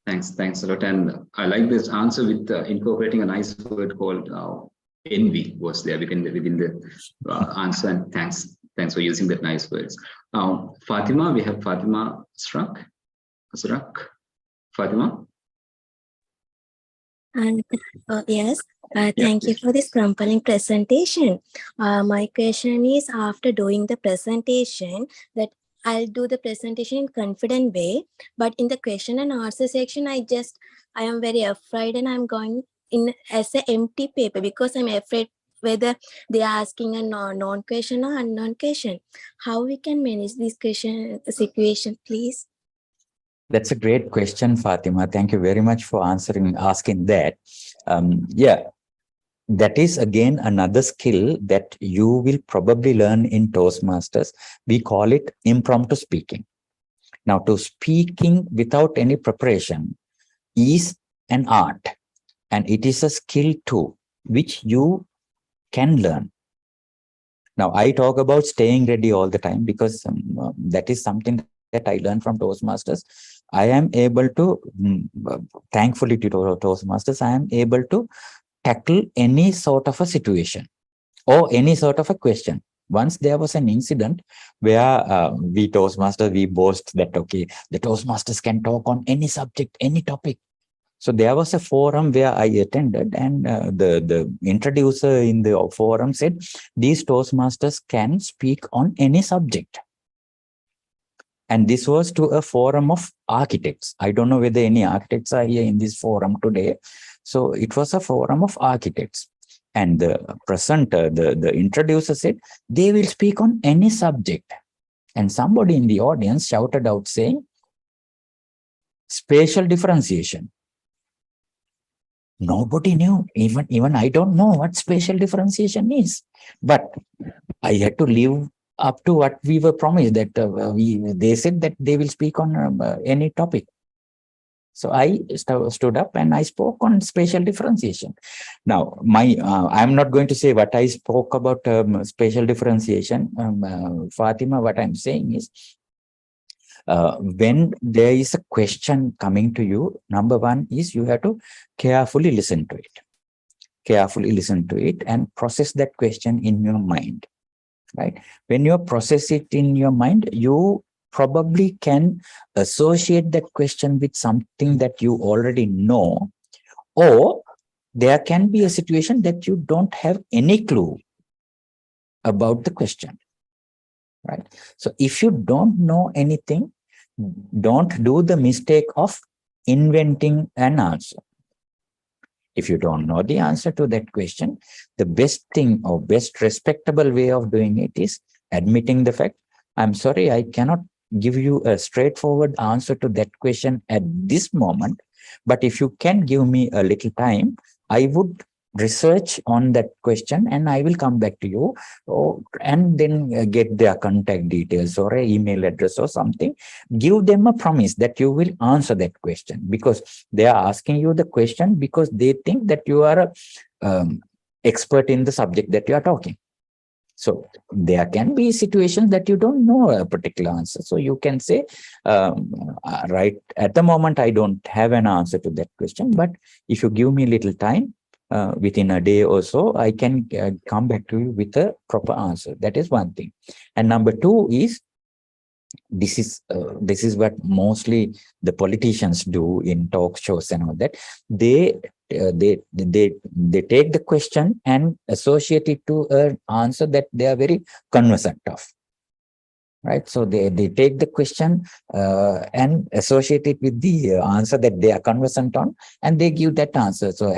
Speaker 1: Thanks a lot. And I like this answer with incorporating a nice word called envy was there within the answer. And thanks for using that nice words. Now, Fatima, we have Fatima Srak. Fatima.
Speaker 6: Yes,
Speaker 1: Yeah,
Speaker 6: thank you
Speaker 1: please.
Speaker 6: for this compelling presentation. My question is, after doing the presentation, that I'll do the presentation in confident way, but in the question and answer section, I am very afraid, and I'm going in as an empty paper because I'm afraid whether they are asking a non-question or unknown question. How we can manage this question situation, please?
Speaker 2: That's a great question, Fatima. Thank you very much for asking that. Yeah, that is again another skill that you will probably learn in Toastmasters. We call it impromptu speaking. Now, to speaking without any preparation is an art, and it is a skill too, which you can learn. Now, I talk about staying ready all the time because that is something that I learned from Toastmasters. I am able to, thankfully to Toastmasters, I am able to tackle any sort of a situation or any sort of a question. Once there was an incident where we Toastmasters, we boast that, okay, the Toastmasters can talk on any subject, any topic. So there was a forum where I attended, and the introducer in the forum said, these Toastmasters can speak on any subject. And this was to a forum of architects. I don't know whether any architects are here in this forum today. So it was a forum of architects. And the presenter, the introducer said, they will speak on any subject. And somebody in the audience shouted out saying, spatial differentiation. Nobody knew. Even I don't know what spatial differentiation is. But I had to live up to what we were promised, that they said that they will speak on any topic. So I stood up and I spoke on spatial differentiation. Now, I'm not going to say what I spoke about spatial differentiation. Fatima, what I'm saying is, when there is a question coming to you, number one is you have to carefully listen to it. Carefully listen to it and process that question in your mind. Right? When you process it in your mind, you probably can associate that question with something that you already know, or there can be a situation that you don't have any clue about the question. Right? So if you don't know anything, don't do the mistake of inventing an answer. If you don't know the answer to that question, the best thing or best respectable way of doing it is admitting the fact, I'm sorry, I cannot give you a straightforward answer to that question at this moment. But if you can give me a little time, I would research on that question and I will come back to you, and then get their contact details or an email address or something. Give them a promise that you will answer that question, because they are asking you the question because they think that you are an expert in the subject that you are talking. So there can be situations that you don't know a particular answer. So you can say, right, at the moment, I don't have an answer to that question, but if you give me a little time, within a day or so, I can come back to you with a proper answer. That is one thing. And number two is, this is what mostly the politicians do in talk shows and all that. They take the question and associate it to an answer that they are very conversant of. Right, so they take the question and associate it with the answer that they are conversant on, and they give that answer. So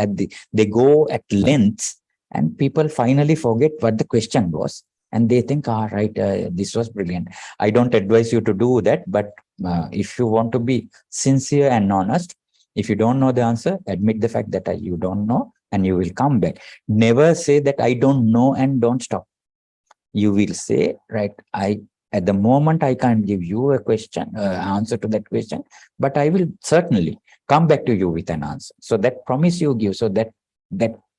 Speaker 2: they go at length, and people finally forget what the question was, and they think, right, this was brilliant. I don't advise you to do that, but if you want to be sincere and honest, if you don't know the answer, admit the fact that you don't know, and you will come back. Never say that I don't know and don't stop. You will say, right, at the moment, I can't give you a question, answer to that question, but I will certainly come back to you with an answer. So that promise you give, so that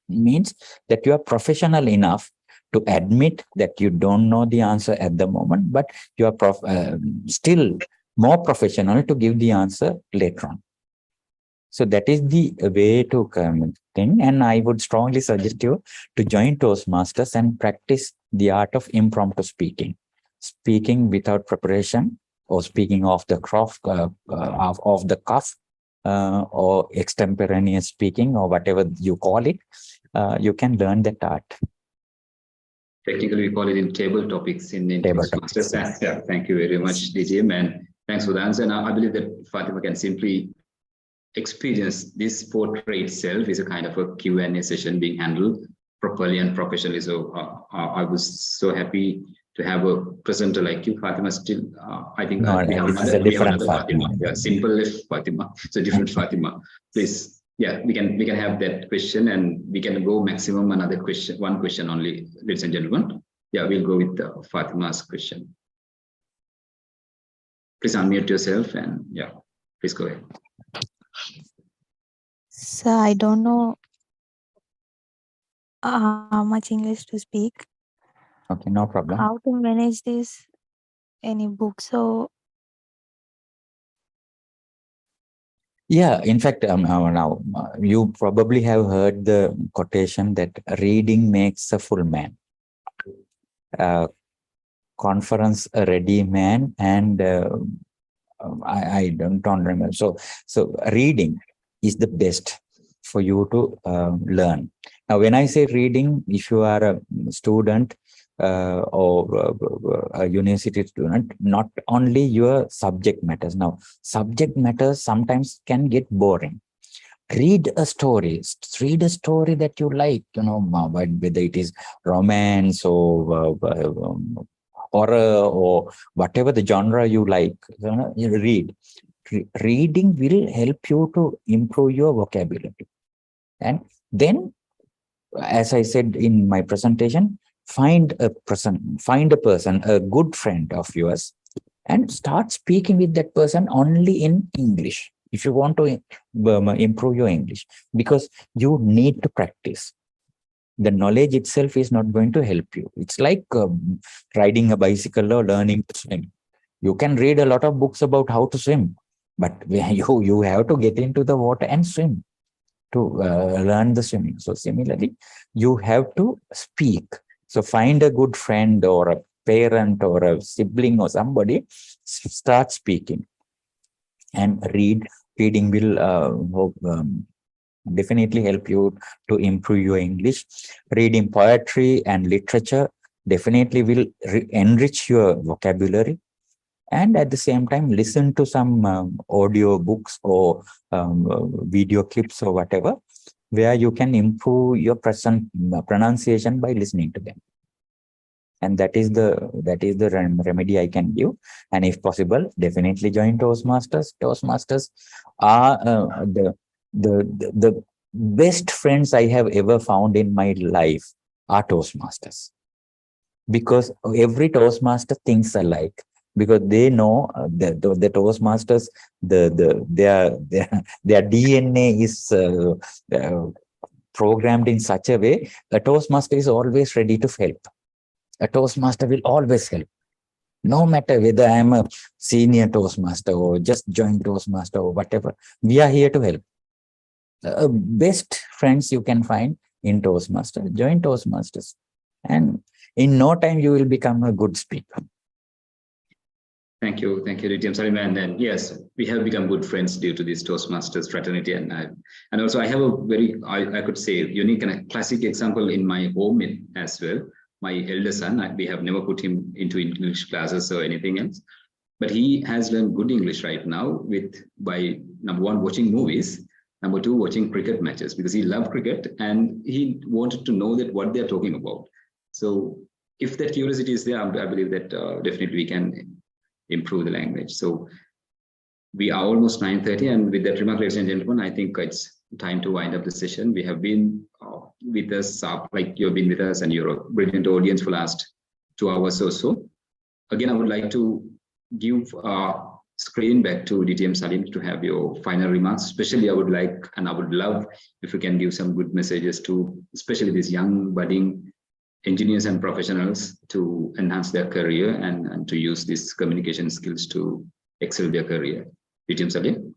Speaker 2: means that you are professional enough to admit that you don't know the answer at the moment, but you are still more professional to give the answer later on. So that is the way to thing. And I would strongly suggest you to join Toastmasters and practice the art of impromptu speaking. Speaking without preparation, or speaking off the cuff, or extemporaneous speaking, or whatever you call it. You can learn that art.
Speaker 1: Technically, we call it in table topics in
Speaker 2: Table
Speaker 1: Toastmasters.
Speaker 2: topics.
Speaker 1: Yeah, thank you very much, DTM, and thanks for the answer. Now, I believe that Fatima can simply experience this portrait itself is a kind of a Q&A session being handled properly and professionally. So I was so happy to have a presenter like you, Fatima. Still, I think
Speaker 2: No,
Speaker 1: we have
Speaker 2: this is a different
Speaker 1: Fatima.
Speaker 2: Fatima.
Speaker 1: Yeah, simple Fatima. It's a different Fatima. Please, yeah, we can have that question, and we can go maximum another question, one question only, ladies and gentlemen. Yeah, we'll go with Fatima's question. Please unmute yourself, and yeah, please go ahead.
Speaker 7: So I don't know how much English to speak.
Speaker 2: Okay, no problem.
Speaker 7: How to manage this? Any books or
Speaker 2: Yeah, in fact, now you probably have heard the quotation that reading makes a full man. Conference a ready man, and I don't remember. So reading is the best for you to learn. Now, when I say reading, if you are a student or a university student, not only your subject matters. Now, subject matters sometimes can get boring. Read a story that you like, whether it is romance or horror or whatever the genre you like, you read. Reading will help you to improve your vocabulary. And then, as I said in my presentation, find a person, a good friend of yours, and start speaking with that person only in English if you want to improve your English, because you need to practice. The knowledge itself is not going to help you. It's like riding a bicycle or learning to swim. You can read a lot of books about how to swim, but you have to get into the water and swim to learn the swimming. So similarly, you have to speak. So find a good friend or a parent or a sibling or somebody, start speaking and read. Reading will definitely help you to improve your English. Reading poetry and literature definitely will enrich your vocabulary. And at the same time, listen to some audio books or video clips or whatever, where you can improve your pronunciation by listening to them. And that is the remedy I can give. And if possible, definitely join Toastmasters. Toastmasters are the best friends I have ever found in my life are Toastmasters, because every Toastmaster thinks alike, because they know the Toastmasters, their DNA is programmed in such a way. A Toastmaster is always ready to help. A Toastmaster will always help. No matter whether I am a senior Toastmaster or just joined Toastmaster or whatever, we are here to help. Best friends you can find in Toastmasters. Join Toastmasters, and in no time you will become a good speaker.
Speaker 1: Thank you, DTM Salim. And then yes, we have become good friends due to this Toastmasters fraternity, and also I have a very, I could say, unique and a classic example in my home as well. My elder son, we have never put him into English classes or anything else, but he has learned good English right now by number one, watching movies, number two, watching cricket matches, because he loved cricket and he wanted to know that what they're talking about. So if that curiosity is there, I believe that definitely we can improve the language. So we are almost 9:30, and with that remark, ladies and gentlemen, I think it's time to wind up the session. We have been with us, like you've been with us, and you're a brilliant audience for the last 2 hours or so. Again, I would like to give screen back to DTM Salim to have your final remarks. Especially, I would love if you can give some good messages to especially these young budding engineers and professionals to enhance their career and to use these communication skills to excel their career. DTM Salim.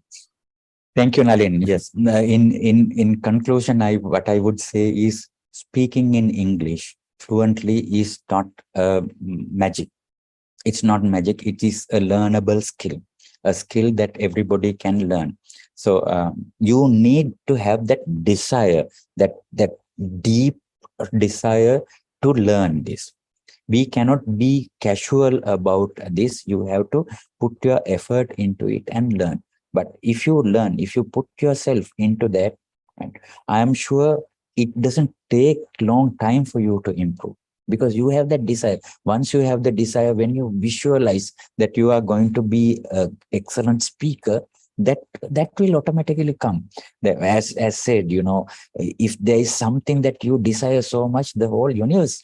Speaker 2: Thank you, Nalin. Yes. In conclusion, what I would say is speaking in English fluently is not magic. It's not magic. It is a learnable skill, a skill that everybody can learn. So you need to have that desire, that deep desire to learn this. We cannot be casual about this. You have to put your effort into it and learn. But if you learn, if you put yourself into that, and I am sure it doesn't take long time for you to improve, because you have that desire. Once you have the desire, when you visualize that you are going to be an excellent speaker, that will automatically come. As said, if there is something that you desire so much, the whole universe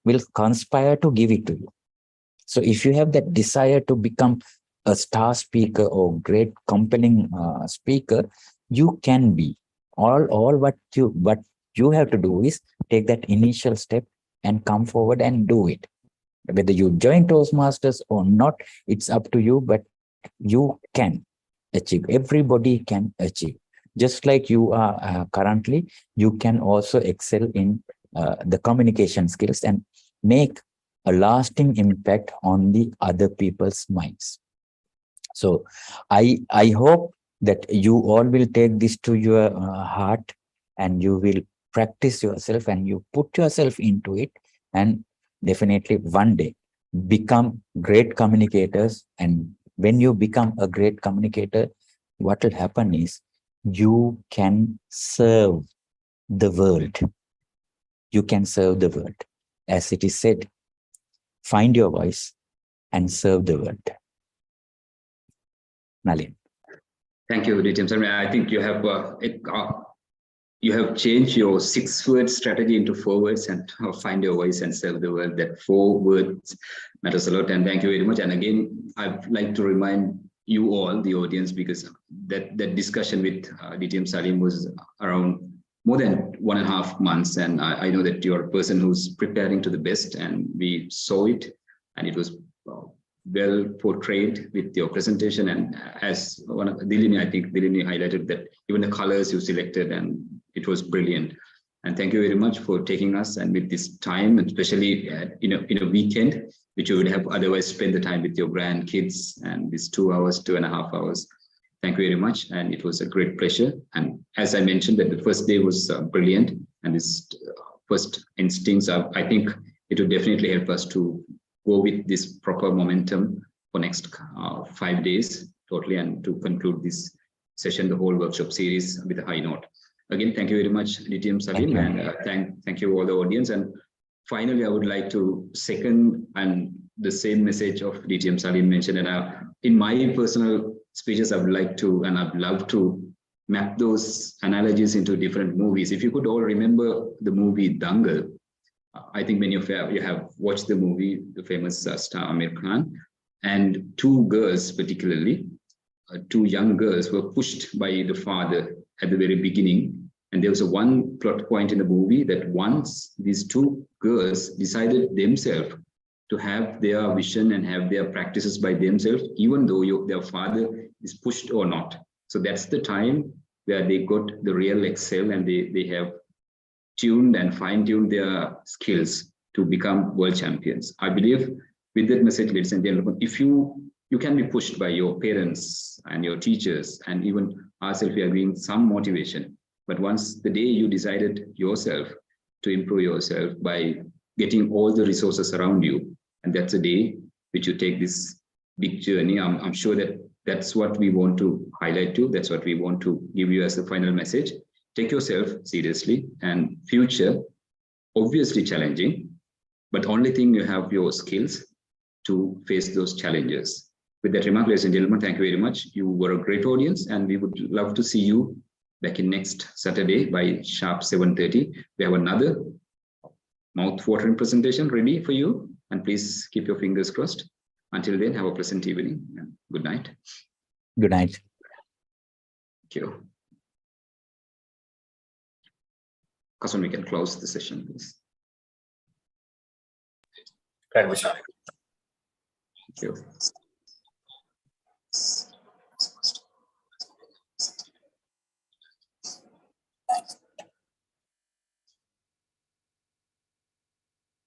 Speaker 2: will conspire to give it to you. So if you have that desire to become a star speaker or great compelling speaker, you can be. All what you have to do is take that initial step and come forward and do it. Whether you join Toastmasters or not, it's up to you, but you can achieve. Everybody can achieve. Just like you are currently, you can also excel in the communication skills and make a lasting impact on the other people's minds. So I hope that you all will take this to your heart, and you will practice yourself and you put yourself into it, and definitely one day become great communicators. And when you become a great communicator, what will happen is you can serve the world. You can serve the world. As it is said, find your voice and serve the world. Nalin.
Speaker 1: Thank you, James. I think you have changed your 6-word strategy into 4 words, and find your voice and serve the world. That 4 words matters a lot. And thank you very much. And again, I'd like to remind you all, the audience, because that discussion with James Salim was around more than 1.5 months. And I know that you're a person who's preparing to the best, and we saw it, and it was well portrayed with your presentation. And as one of Dilini, I think Dilini highlighted that even the colors you selected, and it was brilliant. And thank you very much for taking us, and with this time, and especially in a weekend, which you would have otherwise spent the time with your grandkids, and these 2 hours, 2.5 hours. Thank you very much. And it was a great pleasure. And as I mentioned, that the first day was brilliant, and this first instincts, I think it would definitely help us to go with this proper momentum for next 5 days totally, and to conclude this session, the whole workshop series, with a high note. Again, thank you very much, DTM Salim, and thank you all the audience. And finally, I would like to second and the same message of DTM Salim mentioned. And in my personal speeches, I would like to, and I'd love to map those analogies into different movies. If you could all remember the movie Dangal, I think many of you have watched the movie, the famous star Amir Khan, and 2 girls, particularly 2 young girls, were pushed by the father at the very beginning. And there was one plot point in the movie that once these 2 girls decided themselves to have their vision and have their practices by themselves, even though their father is pushed or not. So that's the time where they got the real excel, and they have tuned and fine-tuned their skills to become world champions. I believe with that message, ladies and gentlemen, if you can be pushed by your parents and your teachers, and even ourselves, we are giving some motivation. But once the day you decided yourself to improve yourself by getting all the resources around you, and that's the day which you take this big journey. I'm sure that that's what we want to highlight to. That's what we want to give you as the final message. Take yourself seriously, and future, obviously challenging, but only thing you have your skills to face those challenges. With that remark, ladies and gentlemen, thank you very much. You were a great audience, and we would love to see you back in next Saturday by sharp 7:30. We have another mouth-watering presentation ready for you, and please keep your fingers crossed. Until then, have a pleasant evening, and good night.
Speaker 2: Good night.
Speaker 1: Thank you. Kasun, we can close the session, please. Thank you.